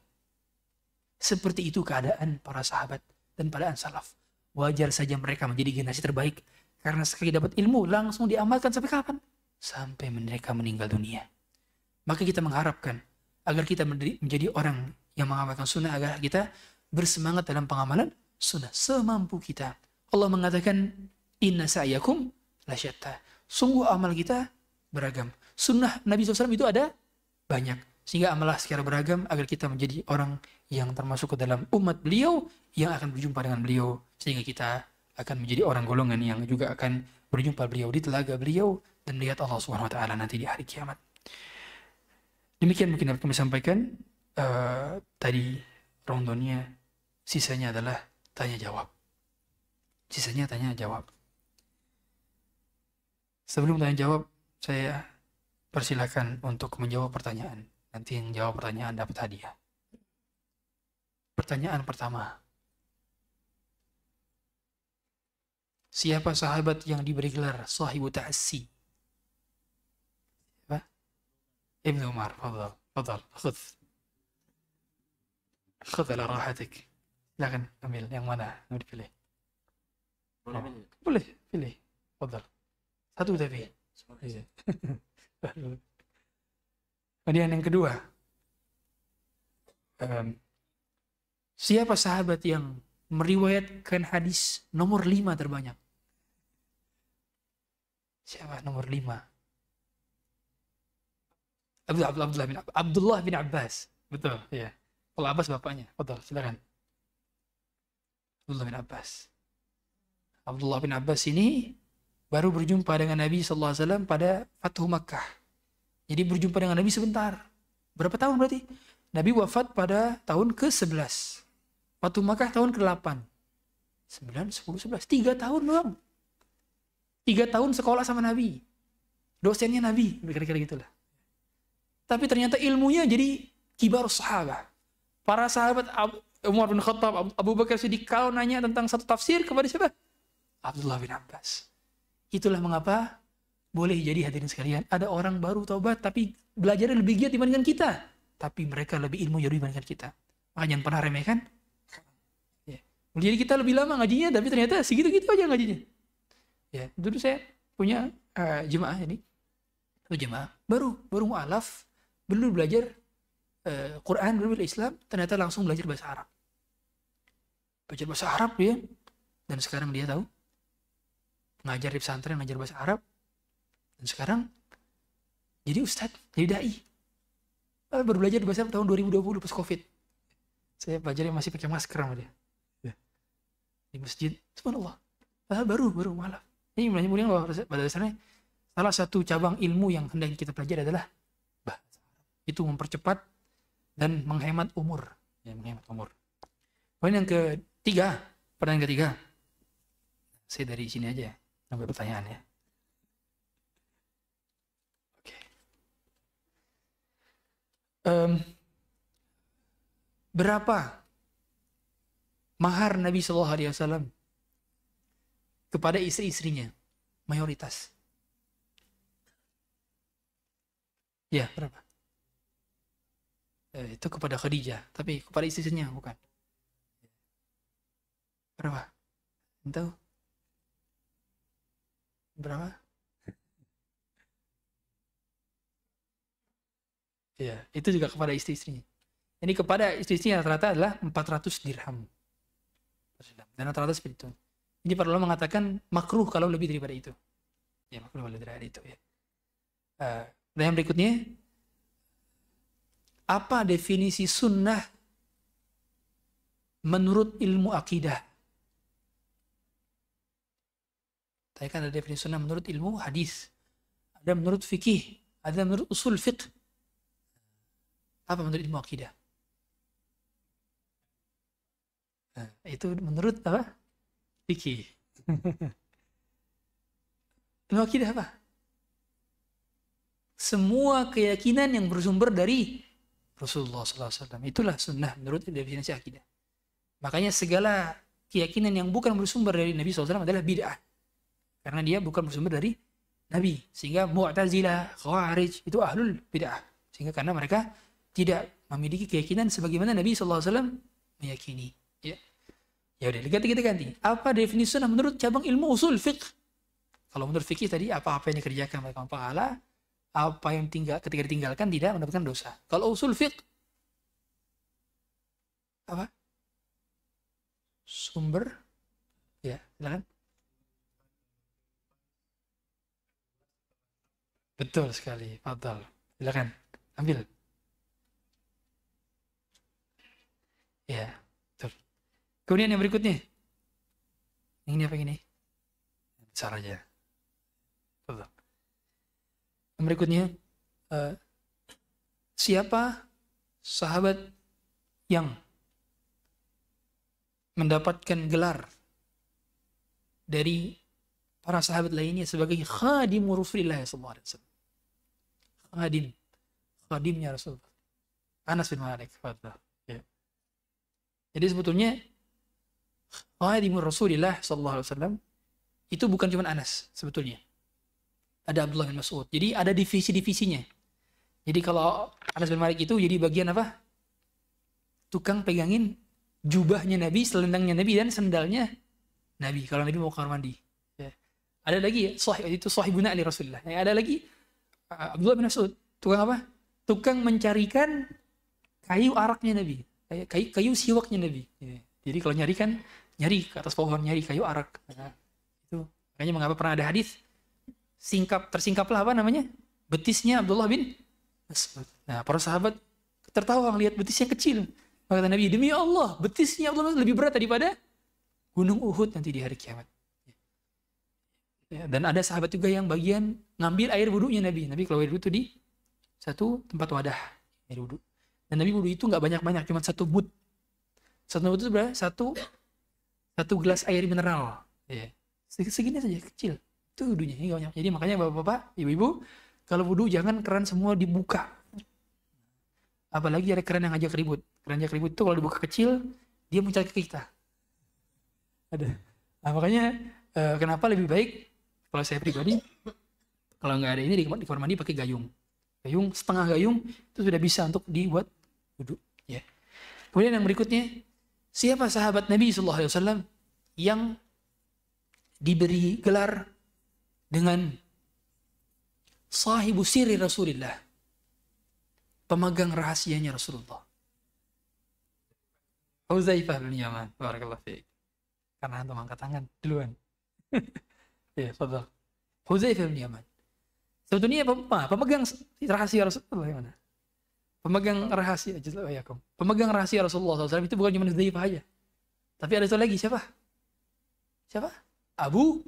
Seperti itu keadaan para sahabat dan keadaan salaf. Wajar saja mereka menjadi generasi terbaik. Karena sekali dapat ilmu, langsung diamalkan sampai kapan? Sampai mereka meninggal dunia. Maka kita mengharapkan agar kita menjadi orang yang mengamalkan sunnah, agar kita bersemangat dalam pengamalan sunnah semampu kita. Allah mengatakan, inna sa'yakum lasyatta. Sungguh amal kita beragam. Sunnah Nabi SAW itu ada banyak. Sehingga amalah secara beragam agar kita menjadi orang yang termasuk ke dalam umat beliau yang akan berjumpa dengan beliau. Sehingga kita akan menjadi orang golongan yang juga akan berjumpa beliau di telaga beliau dan melihat Allah SWT nanti di hari kiamat. Demikian mungkin dapat kami sampaikan. Tadi rondonnya sisanya adalah tanya jawab. Sisanya tanya jawab. Sebelum tanya jawab, saya persilakan untuk menjawab pertanyaan. Nanti yang jawab pertanyaan dapat hadiah. Pertanyaan pertama. Siapa sahabat yang diberi gelar sahibu ta'assi? Siapa? Ibnu Umar. Fadal. Khudh ala rahatik. Silakan ambil yang mana mau dipilih. Boleh pilih. Fadal. Satu tapi. Iya. Kemudian yang kedua, siapa sahabat yang meriwayatkan hadis nomor 5 terbanyak? Siapa nomor 5? Abdullah bin Abbas. Betul, ya. Kalau Abbas bapaknya. Betul, silakan. Abdullah bin Abbas. Abdullah bin Abbas ini baru berjumpa dengan Nabi SAW pada Fathu Makkah. Jadi berjumpa dengan Nabi sebentar. Berapa tahun berarti? Nabi wafat pada tahun ke-11. Fathu Makkah tahun ke-8. 9, 10, 11. 3 tahun doang. 3 tahun sekolah sama Nabi. Dosennya Nabi. Kira-kira gitulah. Tapi ternyata ilmunya jadi kibar sahabat. Para sahabat Umar bin Khattab, Abu Bakar Siddiq, kalau nanya tentang satu tafsir kepada siapa? Abdullah bin Abbas. Itulah mengapa boleh jadi hadirin sekalian, ada orang baru taubat tapi belajarnya lebih giat dibandingkan kita, tapi mereka lebih ilmu dibandingkan kita. Maka jangan pernah remehkan. Ya. Jadi kita lebih lama ngajinya, tapi ternyata segitu-gitu aja ngajinya. Ya, dulu saya punya jemaah ini, jemaah baru mu'alaf, belum belajar Quran, belum belajar Islam, ternyata langsung belajar bahasa Arab. Belajar bahasa Arab ya, dan sekarang dia tahu ngajar di pesantren, ngajar bahasa Arab. Dan sekarang jadi ustadz, jadi dai. Baru belajar bahasa tahun 2020 pas COVID. Saya belajarnya masih pakai masker sama dia. Di masjid, subhanallah. Padahal baru malah. Ini mulai bahwa pada dasarnya salah satu cabang ilmu yang hendak kita pelajari adalah bahasa Arab. Itu mempercepat dan menghemat umur. Ya, menghemat umur. Poin yang ketiga, pertanyaan ketiga. Saya dari sini aja, sampai pertanyaan ya. Oke. Berapa mahar Nabi Shallallahu Alaihi Wasallam kepada istri-istrinya? Mayoritas. Ya, berapa? Itu kepada Khadijah, tapi kepada istrinya bukan. Berapa? Tahu? Berapa? Ya, itu juga kepada istri-istrinya. Ini kepada istri-istrinya rata-rata adalah 400 dirham. Dan rata-rata seperti itu. Ini para ulama mengatakan makruh kalau lebih daripada itu. Ya, makruh kalau lebih daripada itu ya. Dan yang berikutnya, apa definisi sunnah menurut ilmu akidah? Tadi kan ada definisi sunnah menurut ilmu hadis, ada menurut fikih, ada menurut usul fiqh. Apa menurut ilmu akidah? Nah, itu menurut apa? Fikih. Ilmu akidah apa? Semua keyakinan yang bersumber dari Rasulullah SAW. Itulah sunnah menurut definisi akidah. Makanya segala keyakinan yang bukan bersumber dari Nabi SAW adalah bid'ah. Karena dia bukan bersumber dari Nabi. Sehingga Mu'tazilah, Khawarij itu ahlul bid'ah. Sehingga karena mereka tidak memiliki keyakinan sebagaimana Nabi SAW meyakini. Ya udah, kita ganti. Apa definisi sunnah menurut cabang ilmu usul fiqh? Kalau menurut fikih tadi, apa-apa yang dikerjakan mendapatkan pahala, apa yang ketika ditinggalkan tidak mendapatkan dosa. Kalau usul fiqh, apa? Sumber, ya, silakan. Betul sekali, fadhal. Silakan, ambil. Ya, betul. Kemudian yang berikutnya, ini apa ini? Besar aja. Betul. Yang berikutnya, siapa sahabat yang mendapatkan gelar dari para sahabat lainnya sebagai khadim Rasulullah SAW? Khadimnya Rasulullah. Anas bin Malik. Ya. Jadi sebetulnya khadim Rasulullah SAW itu bukan cuma Anas sebetulnya. Ada Abdullah bin Mas'ud. Jadi ada divisi-divisinya. Jadi kalau Anas bin Malik itu jadi bagian apa? Tukang pegangin jubahnya Nabi, selendangnya Nabi, dan sendalnya Nabi. Kalau Nabi mau kamar mandi. Ya. Ada lagi, itu sahibuna ali Rasulullah. Ya, ada lagi Abdullah bin Mas'ud. Tukang apa? Tukang mencarikan kayu araknya Nabi. Kayu siwaknya Nabi. Ya. Jadi kalau nyari kan, nyari ke atas pohon, nyari kayu arak. Nah, itu. Makanya mengapa pernah ada hadis, tersingkaplah apa namanya? Betisnya Abdullah bin Mas'ud. Nah, para sahabat tertawa melihat betisnya kecil. Maka kata Nabi, demi Allah, betisnya Abdullah lebih berat daripada gunung Uhud nanti di hari kiamat. Ya, dan ada sahabat juga yang bagian ngambil air wudunya Nabi. Nabi kalau air wudu itu di satu tempat wadah air wudu. Dan Nabi wudu itu nggak banyak-banyak, cuma satu mud. Satu mud itu berapa? Satu gelas air mineral. Ya. Segini saja, kecil. Itu wudunya, ini banyak. Jadi makanya bapak-bapak, ibu-ibu, kalau wudu jangan keran semua dibuka. Apalagi ada keran yang ngajak ribut. Keran yang ribut itu kalau dibuka kecil, dia mencari ke kita. Ada. Nah makanya kenapa lebih baik, kalau saya pribadi, kalau nggak ada ini di kamar mandi pakai gayung. Gayung, setengah gayung, itu sudah bisa untuk dibuat wudu. Ya. Kemudian yang berikutnya, siapa sahabat Nabi SAW yang diberi gelar dengan sahibu sirri Rasulullah, pemegang rahasianya Rasulullah? Huzaifah bin Yaman. Barakallahu fiik. Karena antum angkat tangan duluan. Ya, fadhal. Huzaifah bin Yaman. Sebetulnya pemegang rahasia Rasulullah yang mana? Pemegang rahasia Pemegang rahasia Rasulullah SAW itu bukan cuma Hudzaifah aja. Tapi ada satu lagi, siapa? Abu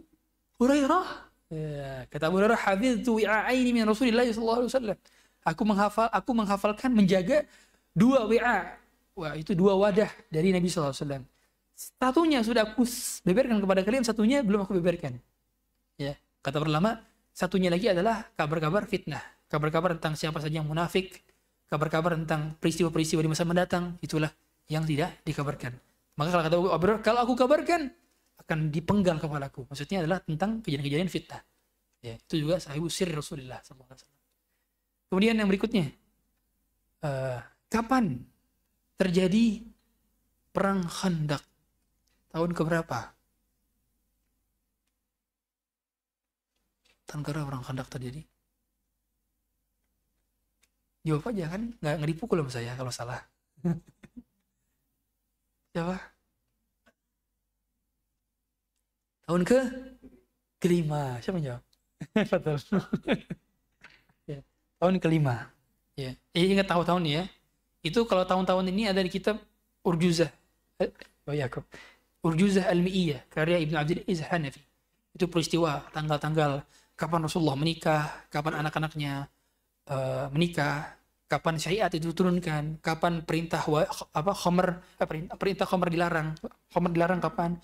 Hurairah. Ya, kata Abu Hurairah, hafiztu wi'a'aini min Rasulillah sallallahu alaihi wasallam. Aku menghafalkan menjaga 2 WA. Wah, itu 2 wadah dari Nabi sallallahu alaihi wasallam. Satunya sudah aku beberkan kepada kalian, satunya belum aku beberkan. Ya, kata ulama, satunya lagi adalah kabar-kabar fitnah, kabar-kabar tentang siapa saja yang munafik, kabar-kabar tentang peristiwa-peristiwa di masa mendatang, itulah yang tidak dikabarkan. Maka kalau kata Abu Hurairah, kalau aku kabarkan akan dipenggal kepalaku. Maksudnya adalah tentang kejadian-kejadian fitnah. Ya, itu juga sahibu sirri Rasulullah sallallahu alaihi wasallam. Kemudian yang berikutnya, kapan terjadi perang Khandaq? Tahun keberapa? Tahun keberapa perang Khandaq terjadi? Jawab aja kan, nggak dipukul sama saya kalau salah. Siapa? Tahun kelima. Siapa yang jawab? Betul. Ya. Tahun kelima. Ya. Ingat tahun ya. Itu kalau tahun-tahun ini ada di kitab Urjuzah. Urjuzah Al-Mi'iyah karya Ibnu Abdul Aziz Hanafi. Itu peristiwa tanggal-tanggal kapan Rasulullah menikah, kapan anak-anaknya menikah, kapan syariat itu diturunkan, kapan perintah perintah khamr dilarang. Khamr dilarang kapan?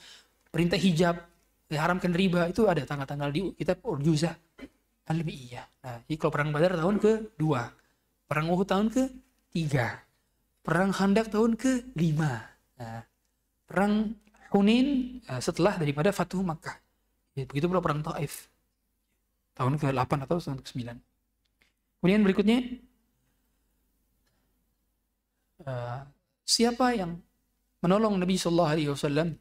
Perintah hijab, diharamkan riba, itu ada tanggal-tanggal di kitab Urjuzah Al-Mi'iyah. Nah, jadi kalau perang Badar tahun ke-2, perang Uhud tahun ke-3, perang Khandaq tahun ke-5. Nah, perang Hunain setelah daripada Fatuh Makkah. Ya, begitu pula perang Taif tahun ke-8 atau tahun ke-9. Kemudian berikutnya, siapa yang menolong Nabi Sallallahu Alaihi Wasallam?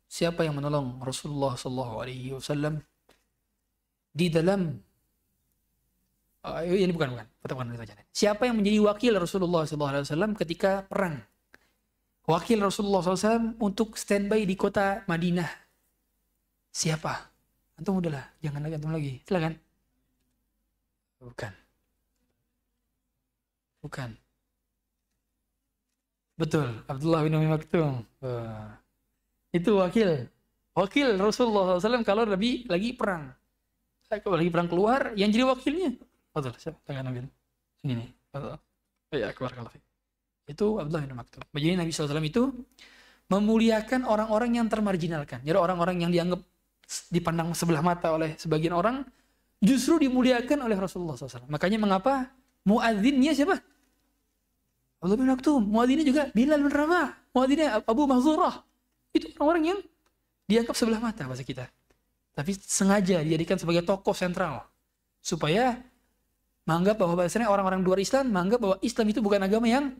Siapa yang menolong Rasulullah Sallallahu Alaihi Wasallam di dalam ini bukan. Siapa yang menjadi wakil Rasulullah Sallallahu Alaihi Wasallam ketika perang? Wakil Rasulullah SAW untuk standby di kota Madinah. Siapa? Antum udahlah, jangan lagi antum lagi. Silakan. Bukan. Betul, Abdullah bin Umi Maktum. Itu wakil Rasulullah SAW kalau lagi perang. Kalau lagi perang keluar, yang jadi wakilnya. Betul, silakan ambil. Ini nih. Betul. Ya, keluar. Itu Abdullah bin Maktum. Jadi Nabi SAW itu memuliakan orang-orang yang termarginalkan. Jadi orang-orang yang dianggap dipandang sebelah mata oleh sebagian orang justru dimuliakan oleh Rasulullah SAW. Makanya mengapa muadzinnya siapa? Abdullah bin Maktum. Muadzinnya juga Bilal bin Rabah. Muadzinnya Abu Mahzurah. Itu orang-orang yang dianggap sebelah mata bahasa kita. Tapi sengaja dijadikan sebagai tokoh sentral supaya menganggap bahwa bahasanya orang-orang luar Islam menganggap bahwa Islam itu bukan agama yang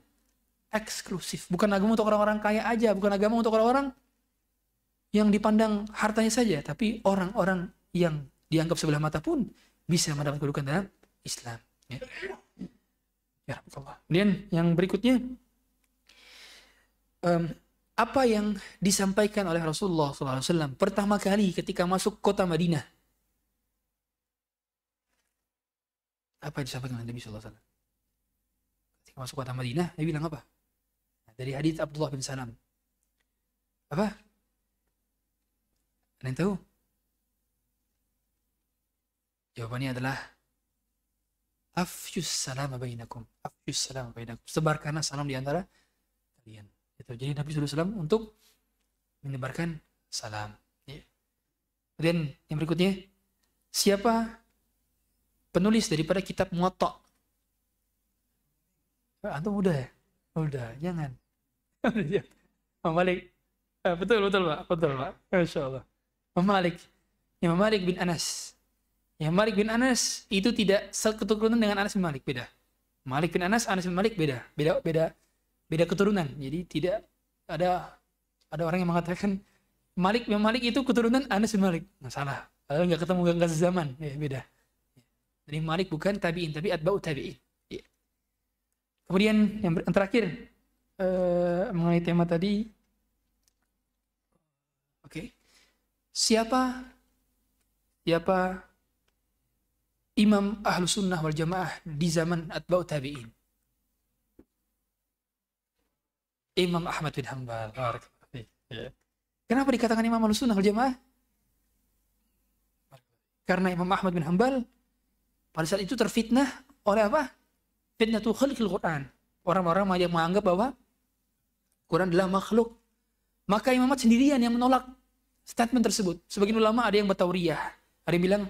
eksklusif, bukan agama untuk orang-orang kaya aja, bukan agama untuk orang-orang yang dipandang hartanya saja, tapi orang-orang yang dianggap sebelah mata pun bisa mendapat kedudukan dalam Islam. Ya, Allah. Kemudian yang berikutnya, apa yang disampaikan oleh Rasulullah SAW pertama kali ketika masuk kota Madinah? Apa yang disampaikan oleh Nabi SAW? Ketika masuk kota Madinah, Nabi bilang apa? Dari hadits Abdullah bin Salam. Apa? Ada yang tahu? Jawabannya adalah afsyus salam bainakum. Afsyus salam bainakum. Sebarkanlah salam di antara kalian. Itu. Jadi Nabi SAW untuk menyebarkan salam. Ya. Kemudian yang berikutnya, siapa penulis daripada kitab Muwatta? Antum udah ya? Udah, jangan. Imam Malik. Betul Pak. Masya Allah. Imam Malik bin Anas. Imam Malik bin Anas itu tidak seketurunan dengan Anas bin Malik, beda. Malik bin Anas bin Malik beda keturunan. Jadi tidak ada orang yang mengatakan Imam Malik itu keturunan Anas bin Malik. Nggak salah. Kalau nggak ketemu nggak sezaman, ya beda. Jadi Malik bukan tabi'in, tapi atba'u tabi'in. Ya. Kemudian yang terakhir mengenai tema tadi, oke. Siapa imam Ahlus Sunnah wal Jamaah di zaman atba'ut tabi'in? Imam Ahmad bin Hanbal. Ya. Kenapa dikatakan imam Ahlus Sunnah wal Jamaah? Karena Imam Ahmad bin Hanbal pada saat itu terfitnah oleh apa? Fitnatul khalqil Quran. Orang-orang yang menganggap bahwa Quran adalah makhluk. Maka Imam Ahmad sendirian yang menolak statement tersebut. Sebagian ulama ada yang bertauriyah. Ada yang bilang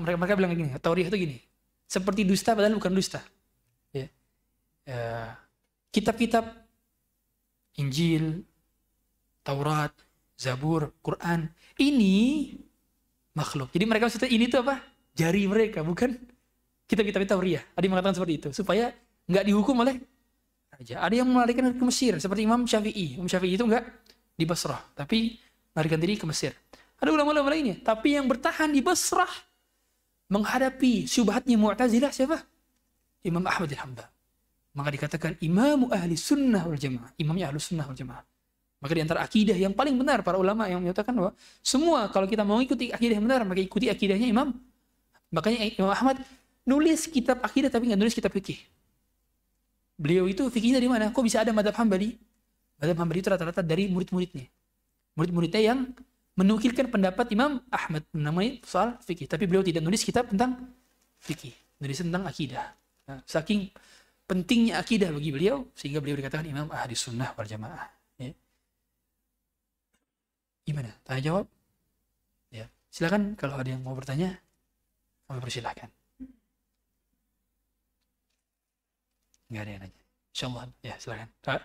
mereka bilang gini, tauriyah itu gini. Seperti dusta padahal bukan dusta. Ya. Kitab-kitab Injil, Taurat, Zabur, Quran, ini makhluk. Jadi mereka maksudnya ini tuh apa? Jari mereka, bukan kitab-kitab tauriyah. Ada yang mengatakan seperti itu. Supaya nggak dihukum oleh raja. Ada yang melarikan ke Mesir. Seperti Imam Syafi'i. Imam Syafi'i itu nggak di Basrah. Tapi melarikan diri ke Mesir. Ada ulama-ulama lainnya. Tapi yang bertahan di Basrah menghadapi syubhatnya Mu'tazilah siapa? Imam Ahmad bin Hanbal. Maka dikatakan Imam Ahli Sunnah wal Jamaah. Imamnya Ahli Sunnah wal Jamaah. Maka di antara akidah yang paling benar para ulama yang menyatakan bahwa semua kalau kita mau ikuti akidah yang benar maka ikuti akidahnya Imam. Makanya Imam Ahmad nulis kitab akidah tapi nggak nulis kitab fikih. Beliau itu fikihnya dari mana? Kok bisa ada madhab Hambali? Madhab Hambali itu rata-rata dari murid-muridnya. Murid-muridnya yang menukilkan pendapat Imam Ahmad namanya soal fikih. Tapi beliau tidak nulis kitab tentang fikih. Nulis tentang akidah. Nah, saking pentingnya akidah bagi beliau sehingga beliau dikatakan Imam Ahli Sunnah wal Jamaah. Ya. Gimana? Tanya jawab? Ya. Silakan kalau ada yang mau bertanya, kami persilahkan. Enggak ada yang nanya. Insyaallah. Ya, silakan. Kak.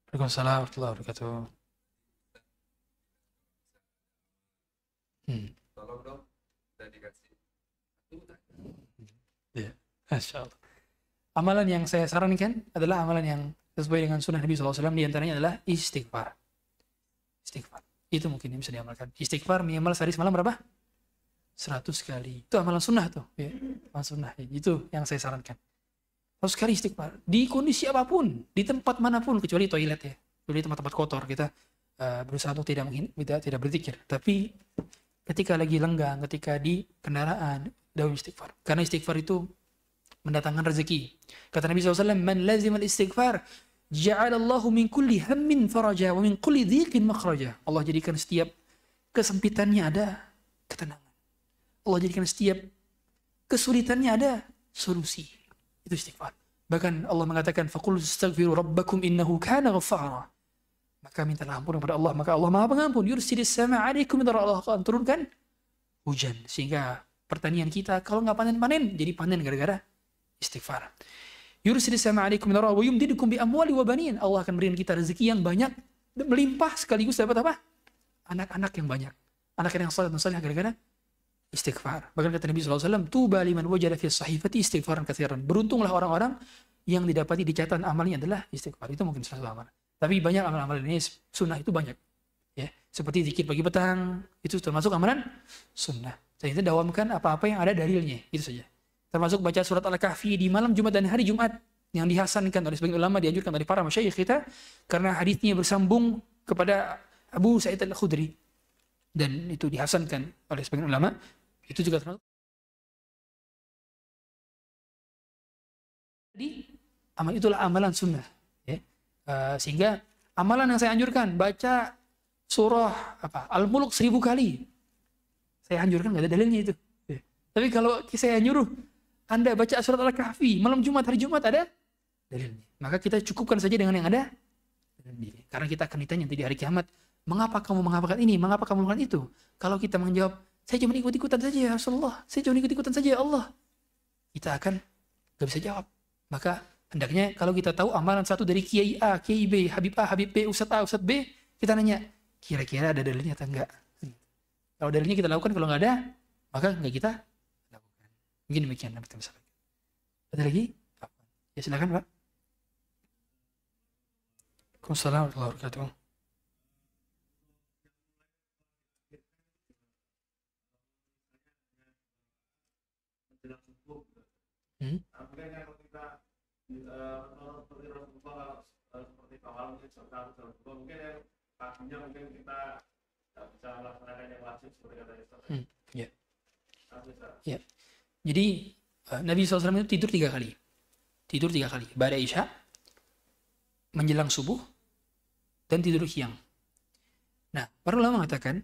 Waalaikumsalam warahmatullahi wabarakatuh. Tolong dong, udah dikasih. Ya, insyaallah. Amalan yang saya sarankan adalah amalan yang sesuai dengan sunnah Nabi SAW. Di antaranya adalah istighfar. Istighfar. Itu mungkin yang bisa diamalkan. Istighfar minimal sehari semalam berapa? 100 kali. Itu amalan sunnah tuh. Ya. Amalan sunnah. Ya. Itu yang saya sarankan. 100 kali istighfar. Di kondisi apapun. Di tempat manapun. Kecuali toilet ya. Di tempat-tempat kotor. Kita berusaha untuk tidak berzikir. Tapi ketika lagi lenggang, ketika di kendaraan, daun istighfar. Karena istighfar itu mendatangkan rezeki. Kata Nabi SAW, Man lazim al-istighfar, ja'alallahu min kulli hammin faraja, wa min kulli dhiqin makhraja. Allah jadikan setiap kesempitannya ada ketenangan. Allah jadikan setiap kesulitannya ada solusi. Itu istighfar. Bahkan Allah mengatakan, faqul astaghfiru rabbakum innahu kana ghaffara. Maka mintalah ampun kepada Allah, maka Allah Maha Pengampun. Yursilis sama alaikum, Allah akan turunkan hujan sehingga pertanian kita kalau nggak panen-panen jadi panen gara-gara istighfar. Yursilis sama alaikum wa yumdidukum bi amwali wa banin. Allah akan berikan kita rezeki yang banyak melimpah sekaligus dapat apa? Anak-anak yang banyak. Anak yang saleh dan saleh gara-gara istighfar. Bahkan kata Nabi SAW, tuba liman wajada fi sahifati istighfaran katsiran. Beruntunglah orang-orang yang didapati di catatan amalnya adalah istighfar. Itu mungkin salah satu amal. Tapi banyak amalan-amalan ini sunnah itu banyak. Ya, seperti zikir pagi petang itu termasuk amalan sunnah. Dan itu dawamkan apa-apa yang ada dalilnya. Itu saja. Termasuk baca surat Al-Kahfi di malam Jumat dan hari Jumat yang dihasankan oleh sebagian ulama, dianjurkan oleh para masyayikh kita karena hadisnya bersambung kepada Abu Sa'id Al-Khudri dan itu dihasankan oleh sebagian ulama. Itu juga termasuk. Jadi amal itulah amalan sunnah. Ya. Sehingga amalan yang saya anjurkan baca surah Al-Mulk 1000 kali. Saya anjurkan nggak ada dalilnya itu. Ya. Tapi kalau saya nyuruh Anda baca surat Al-Kahfi malam Jumat, hari Jumat ada dalilnya. Maka kita cukupkan saja dengan yang ada. Karena kita akan ditanya nanti di hari kiamat, mengapa kamu mengamalkan ini, mengapa kamu melakukan itu? Kalau kita menjawab, saya cuma ikut-ikutan saja ya Rasulullah, saya cuma ikut-ikutan saja ya Allah, kita akan nggak bisa jawab. Maka hendaknya kalau kita tahu amalan satu dari Kiai A, Kiai B, Habib A, Habib B, Ustadz A, Ustadz B, kita nanya, kira-kira ada dalilnya atau enggak? Kalau dalilnya kita lakukan, kalau nggak ada, maka nggak kita lakukan. Mungkin demikian yang kita bisa lakukan. Ada lagi? Ya silakan Pak. Waalaikumsalam warahmatullahi wabarakatuh. Mungkin kalau kita seperti Rasulullah seperti kawal mungkin yang kakinya mungkin kita bisa melaksanakan yang wajib seperti kata Ustaz. Ya. Ya. Jadi Nabi SAW itu tidur 3 kali. Tidur 3 kali. Ba'da Isya, menjelang subuh, dan tidur siang. Nah, para ulama mengatakan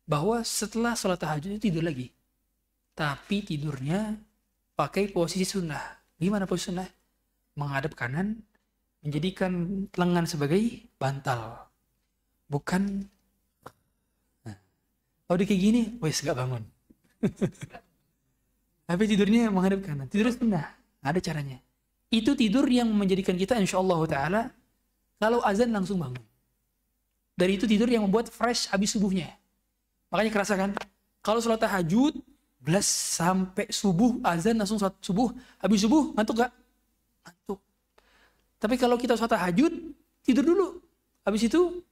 bahwa setelah sholat tahajud itu tidur lagi. Tapi tidurnya pakai posisi sunnah. Gimana posisi sunnah? Menghadap kanan, menjadikan lengan sebagai bantal. Bukan, nah, kalau dia kayak gini, wes gak bangun. Tapi tidurnya menghadap kanan. Tidur sunnah. Ada caranya. Itu tidur yang menjadikan kita insyaallah ta'ala kalau azan langsung bangun. Dari itu tidur yang membuat fresh habis subuhnya. Makanya kerasa kan, kalau sholat tahajud, belas sampai subuh, azan langsung sholat subuh, habis subuh, ngantuk gak? Ngantuk. Tapi kalau kita sholat tahajud, tidur dulu. Habis itu,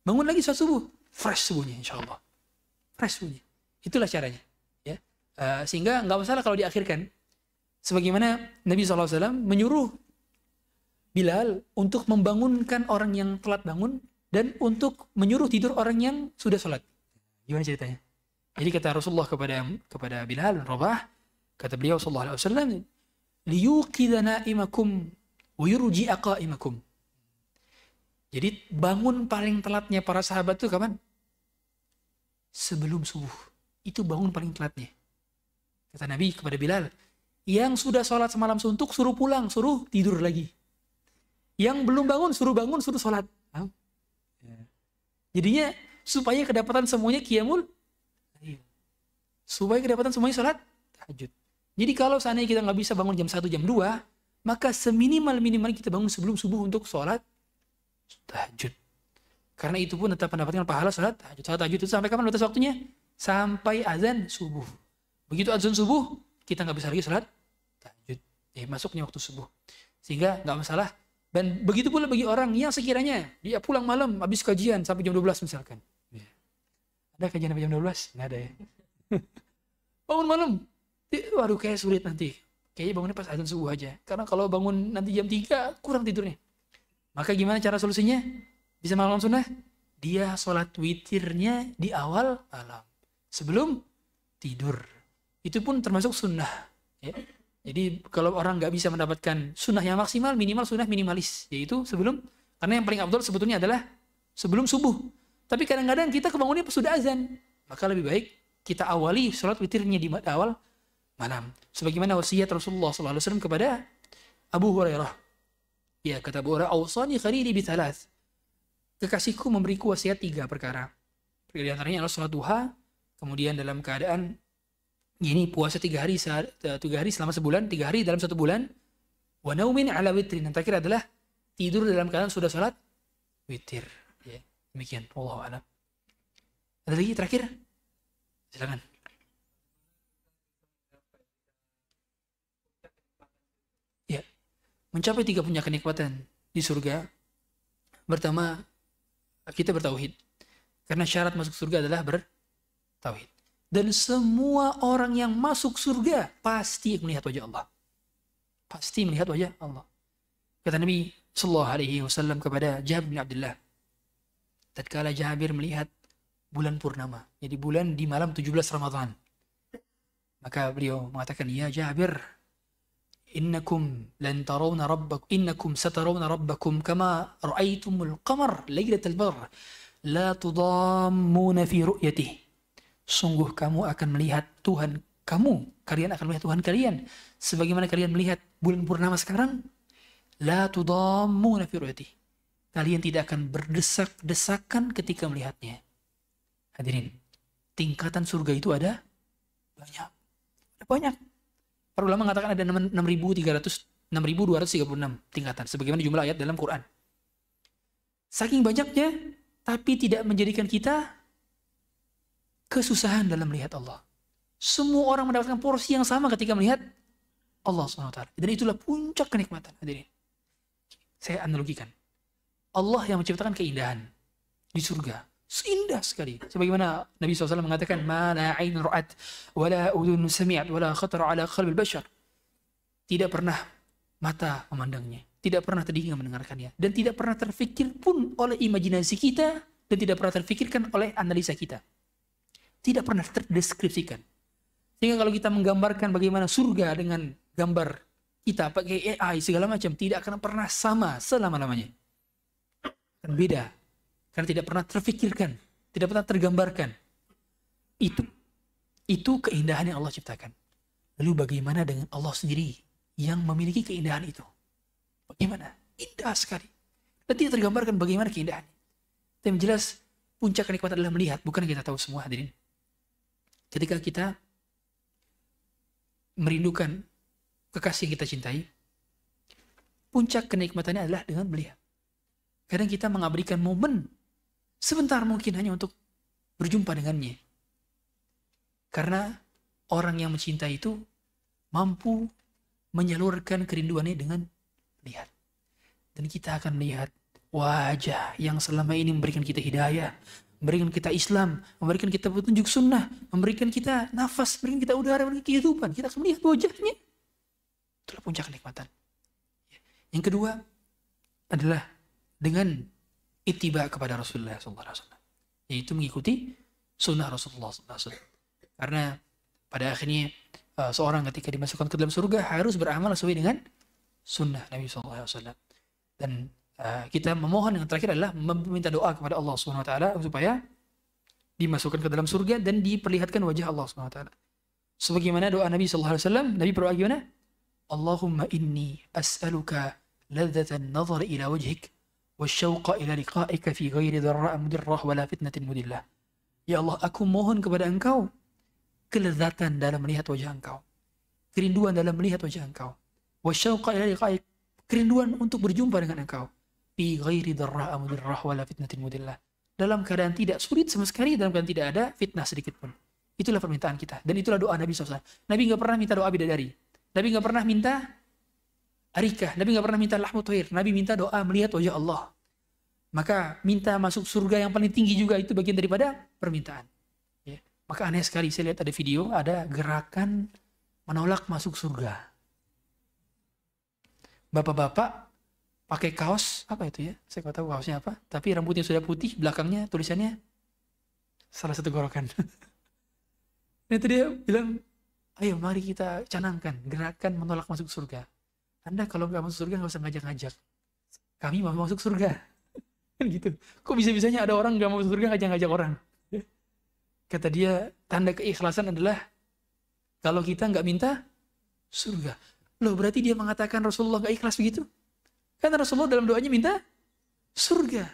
bangun lagi sholat subuh. Fresh subuhnya insyaallah. Fresh subuhnya. Itulah caranya. Ya. Sehingga nggak masalah kalau diakhirkan. Sebagaimana Nabi SAW menyuruh Bilal untuk membangunkan orang yang telat bangun dan untuk menyuruh tidur orang yang sudah sholat. Gimana ceritanya? Jadi kata Rasulullah kepada Bilal bin Rabah, kata beliau sallallahu alaihi wasallam, liyuqidha na'imakum wa yurji'a qa'imakum. Jadi bangun paling telatnya para sahabat itu kapan? Sebelum subuh. Itu bangun paling telatnya. Kata Nabi kepada Bilal, yang sudah sholat semalam suntuk suruh pulang, suruh tidur lagi. Yang belum bangun, suruh sholat. Jadinya supaya kedapatan semuanya qiyamul, supaya kedapatan semuanya sholat tahajud. Jadi kalau seandainya kita nggak bisa bangun jam 1, jam 2, maka seminimal-minimal kita bangun sebelum subuh untuk sholat tahajud. Karena itu pun tetap mendapatkan pahala sholat tahajud. Sholat tahajud itu sampai kapan batas waktunya? Sampai azan subuh. Begitu azan subuh, kita nggak bisa lagi sholat tahajud. Masuknya waktu subuh. Sehingga nggak masalah. Dan begitu pula bagi orang yang sekiranya dia pulang malam habis kajian sampai jam 12 misalkan. Ada kajian sampai jam 12? Nggak ada ya. Bangun malam. Waduh kayak sulit nanti. Kayaknya bangunnya pas azan subuh aja. Karena kalau bangun nanti jam 3 kurang tidurnya. Maka gimana cara solusinya? Bisa malam sunnah? Dia sholat witirnya di awal malam. Sebelum tidur. Itu pun termasuk sunnah. Ya. Jadi kalau orang nggak bisa mendapatkan sunnah yang maksimal, minimal sunnah minimalis. Yaitu sebelum, karena yang paling afdal sebetulnya adalah sebelum subuh. Tapi kadang-kadang kita kebangunnya pas sudah azan. Maka lebih baik kita awali sholat witirnya di awal malam. Sebagaimana wasiat Rasulullah SAW kepada Abu Hurairah. Ya, kata Abu Hurairah, awsani khalili bi thalath. Kekasihku memberiku wasiat 3 perkara. Di antaranya adalah sholat duha, kemudian dalam keadaan ini puasa 3 hari selama sebulan, 3 hari dalam 1 bulan. Wa naumin ala witrin. Yang terakhir adalah tidur dalam keadaan sudah sholat witir. Ya, demikian. Wallahu a'lam. Ada lagi terakhir? Silakan. Ya, mencapai 3 puncak kenikmatan di surga. Pertama, kita bertauhid. Karena syarat masuk surga adalah bertauhid. Dan semua orang yang masuk surga pasti melihat wajah Allah. Pasti melihat wajah Allah. Kata Nabi sallallahu alaihi wasallam kepada Jabir bin Abdullah, tatkala Jabir melihat bulan purnama, jadi bulan di malam 17 Ramadan, maka beliau mengatakan, ya Jabir, innakum satarawna rabbakum kama ra'aitumul qamar lailatal badr la tudammuna fi ru'yatihi. Sungguh kamu akan melihat Tuhan kalian akan melihat Tuhan kalian sebagaimana kalian melihat bulan purnama sekarang. La tudammuna fi ru'yatihi. Kalian tidak akan berdesak-desakan ketika melihatnya. Hadirin, tingkatan surga itu ada banyak. Ada banyak. Para ulama mengatakan ada 6.236 tingkatan sebagaimana jumlah ayat dalam Quran. Saking banyaknya, tapi tidak menjadikan kita kesusahan dalam melihat Allah. Semua orang mendapatkan porsi yang sama ketika melihat Allah SWT. Dan itulah puncak kenikmatan. Hadirin, saya analogikan. Allah yang menciptakan keindahan di surga. Indah sekali. Sebagaimana Nabi SAW mengatakan, ma la ain ra'at, wa la udhun sami'at, wa la khatar ala qalbil bashar. Tidak pernah mata memandangnya. Tidak pernah telinga mendengarkannya. Dan tidak pernah terfikir pun oleh imajinasi kita. Dan tidak pernah terfikirkan oleh analisa kita. Tidak pernah terdeskripsikan. Sehingga kalau kita menggambarkan bagaimana surga dengan gambar kita pakai AI segala macam, tidak akan pernah sama selama-lamanya. Akan beda. Karena tidak pernah terfikirkan, tidak pernah tergambarkan. Itu keindahan yang Allah ciptakan. Lalu bagaimana dengan Allah sendiri yang memiliki keindahan itu? Bagaimana? Indah sekali. Dan tidak tergambarkan bagaimana keindahan. Tapi jelas puncak kenikmatan adalah melihat, bukan kita tahu semua hadirin. Ketika kita merindukan kekasih yang kita cintai, puncak kenikmatannya adalah dengan melihat. Kadang kita mengabadikan momen sebentar mungkin hanya untuk berjumpa dengannya. Karena orang yang mencintai itu mampu menyalurkan kerinduannya dengan melihat. Dan kita akan melihat wajah yang selama ini memberikan kita hidayah, memberikan kita Islam, memberikan kita petunjuk sunnah, memberikan kita nafas, memberikan kita udara, memberikan kehidupan. Kita akan melihat wajahnya. Itulah puncak kenikmatan. Yang kedua adalah dengan ittiba kepada Rasulullah SAW, yaitu mengikuti sunnah Rasulullah SAW. Karena pada akhirnya seorang ketika dimasukkan ke dalam surga harus beramal sesuai dengan sunnah Nabi SAW. Dan kita memohon yang terakhir adalah meminta doa kepada Allah SWT supaya dimasukkan ke dalam surga dan diperlihatkan wajah Allah SWT. Sebagaimana doa Nabi SAW, Nabi berdoa gimana? Allahumma inni as'aluka ladzatan nazar ila wajhik wasyauqa ila liqa'ika fi ghairi dharra mudirrah wala fitnatin mudillah. Ya Allah, aku mohon kepada Engkau kelezatan dalam melihat wajah Engkau, kerinduan dalam melihat wajah Engkau, wasyauqa ila liqa'ik, kerinduan untuk berjumpa dengan Engkau, fi ghairi dharra mudirrah wala fitnatin mudillah, dalam keadaan tidak sulit sama sekali, dalam keadaan tidak ada fitnah sedikit pun. Itulah permintaan kita, dan itulah doa Nabi SAW. Nabi nggak pernah minta doa bidadari, Nabi nggak pernah minta arikah, Nabi nggak pernah minta lahmu thair, Nabi minta doa melihat wajah Allah. Maka minta masuk surga yang paling tinggi juga itu bagian daripada permintaan. Ya. Maka aneh sekali, saya lihat ada video, ada gerakan menolak masuk surga. Bapak-bapak pakai kaos, apa itu ya? Saya nggak tahu kaosnya apa, tapi rambutnya sudah putih, belakangnya tulisannya salah satu gorokan. Dan itu dia bilang, ayo mari kita canangkan gerakan menolak masuk surga. Anda kalau nggak masuk surga nggak usah ngajak-ngajak. Kami mau masuk surga. Kan gitu. Kok bisa-bisanya ada orang nggak mau masuk surga ngajak-ngajak orang? Kata dia, tanda keikhlasan adalah kalau kita nggak minta surga. Loh, berarti dia mengatakan Rasulullah nggak ikhlas begitu? Karena Rasulullah dalam doanya minta surga.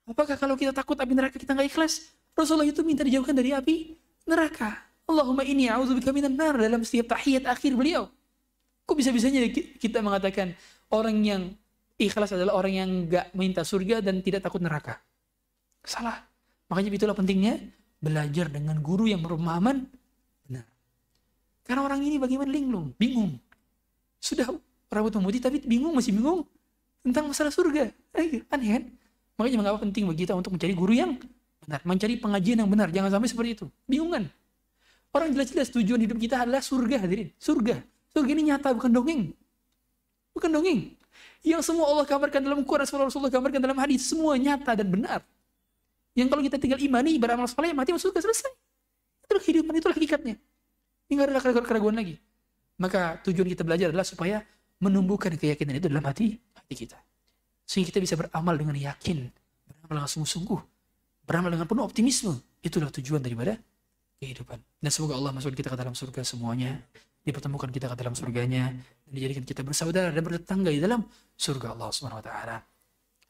Apakah kalau kita takut api neraka kita nggak ikhlas? Rasulullah itu minta dijauhkan dari api neraka. Allahumma inni a'udzubika minan nar dalam setiap tahiyat akhir beliau. Kok bisa-bisanya kita mengatakan orang yang ikhlas adalah orang yang nggak minta surga dan tidak takut neraka? Salah. Makanya itulah pentingnya belajar dengan guru yang berpemahaman benar. Karena orang ini bagaimana linglung, bingung. Sudah rambut memutih tapi masih bingung tentang masalah surga. Aneh kan? Makanya mengapa penting bagi kita untuk mencari guru yang benar, mencari pengajian yang benar. Jangan sampai seperti itu. Bingungan. Orang jelas-jelas tujuan hidup kita adalah surga, hadirin. Surga. Surga ini nyata, bukan dongeng. Bukan dongeng. Yang semua Allah kabarkan dalam Quran, Rasulullah kabarkan dalam hadis, semua nyata dan benar. Yang kalau kita tinggal imani, beramal saleh, mati masuk surga, selesai. Itulah kehidupan, itulah hakikatnya. Ini nggak ada keraguan lagi. Maka tujuan kita belajar adalah supaya menumbuhkan keyakinan itu dalam hati kita. Sehingga kita bisa beramal dengan yakin, beramal dengan sungguh-sungguh, beramal dengan penuh optimisme. Itulah tujuan daripada kehidupan. Dan semoga Allah masukkan kita ke dalam surga semuanya, dipertemukan kita ke dalam surganya, dan dijadikan kita bersaudara dan bertetangga di dalam surga Allah Subhanahu wa taala.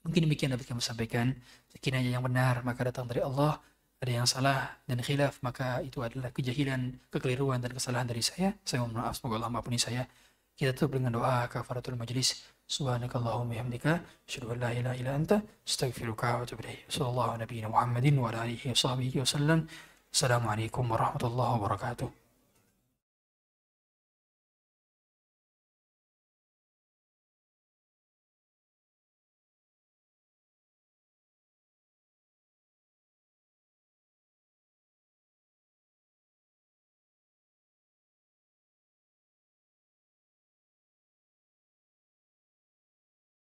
Mungkin demikian dapat kami sampaikan. Sekiranya yang benar maka datang dari Allah, ada yang salah dan khilaf maka itu adalah kejahilan, kekeliruan dan kesalahan dari saya. Saya mohon maaf, semoga Allah maafuni saya. Kita tutup dengan doa kafaratul majlis. Subhanakallahumma hamdika asyhadu an la ilaha illa anta astaghfiruka wa atubu ilaik. Sallallahu nabiyana Muhammadin wa ala alihi wa sahbihi wasallam. Assalamualaikum warahmatullahi wabarakatuh.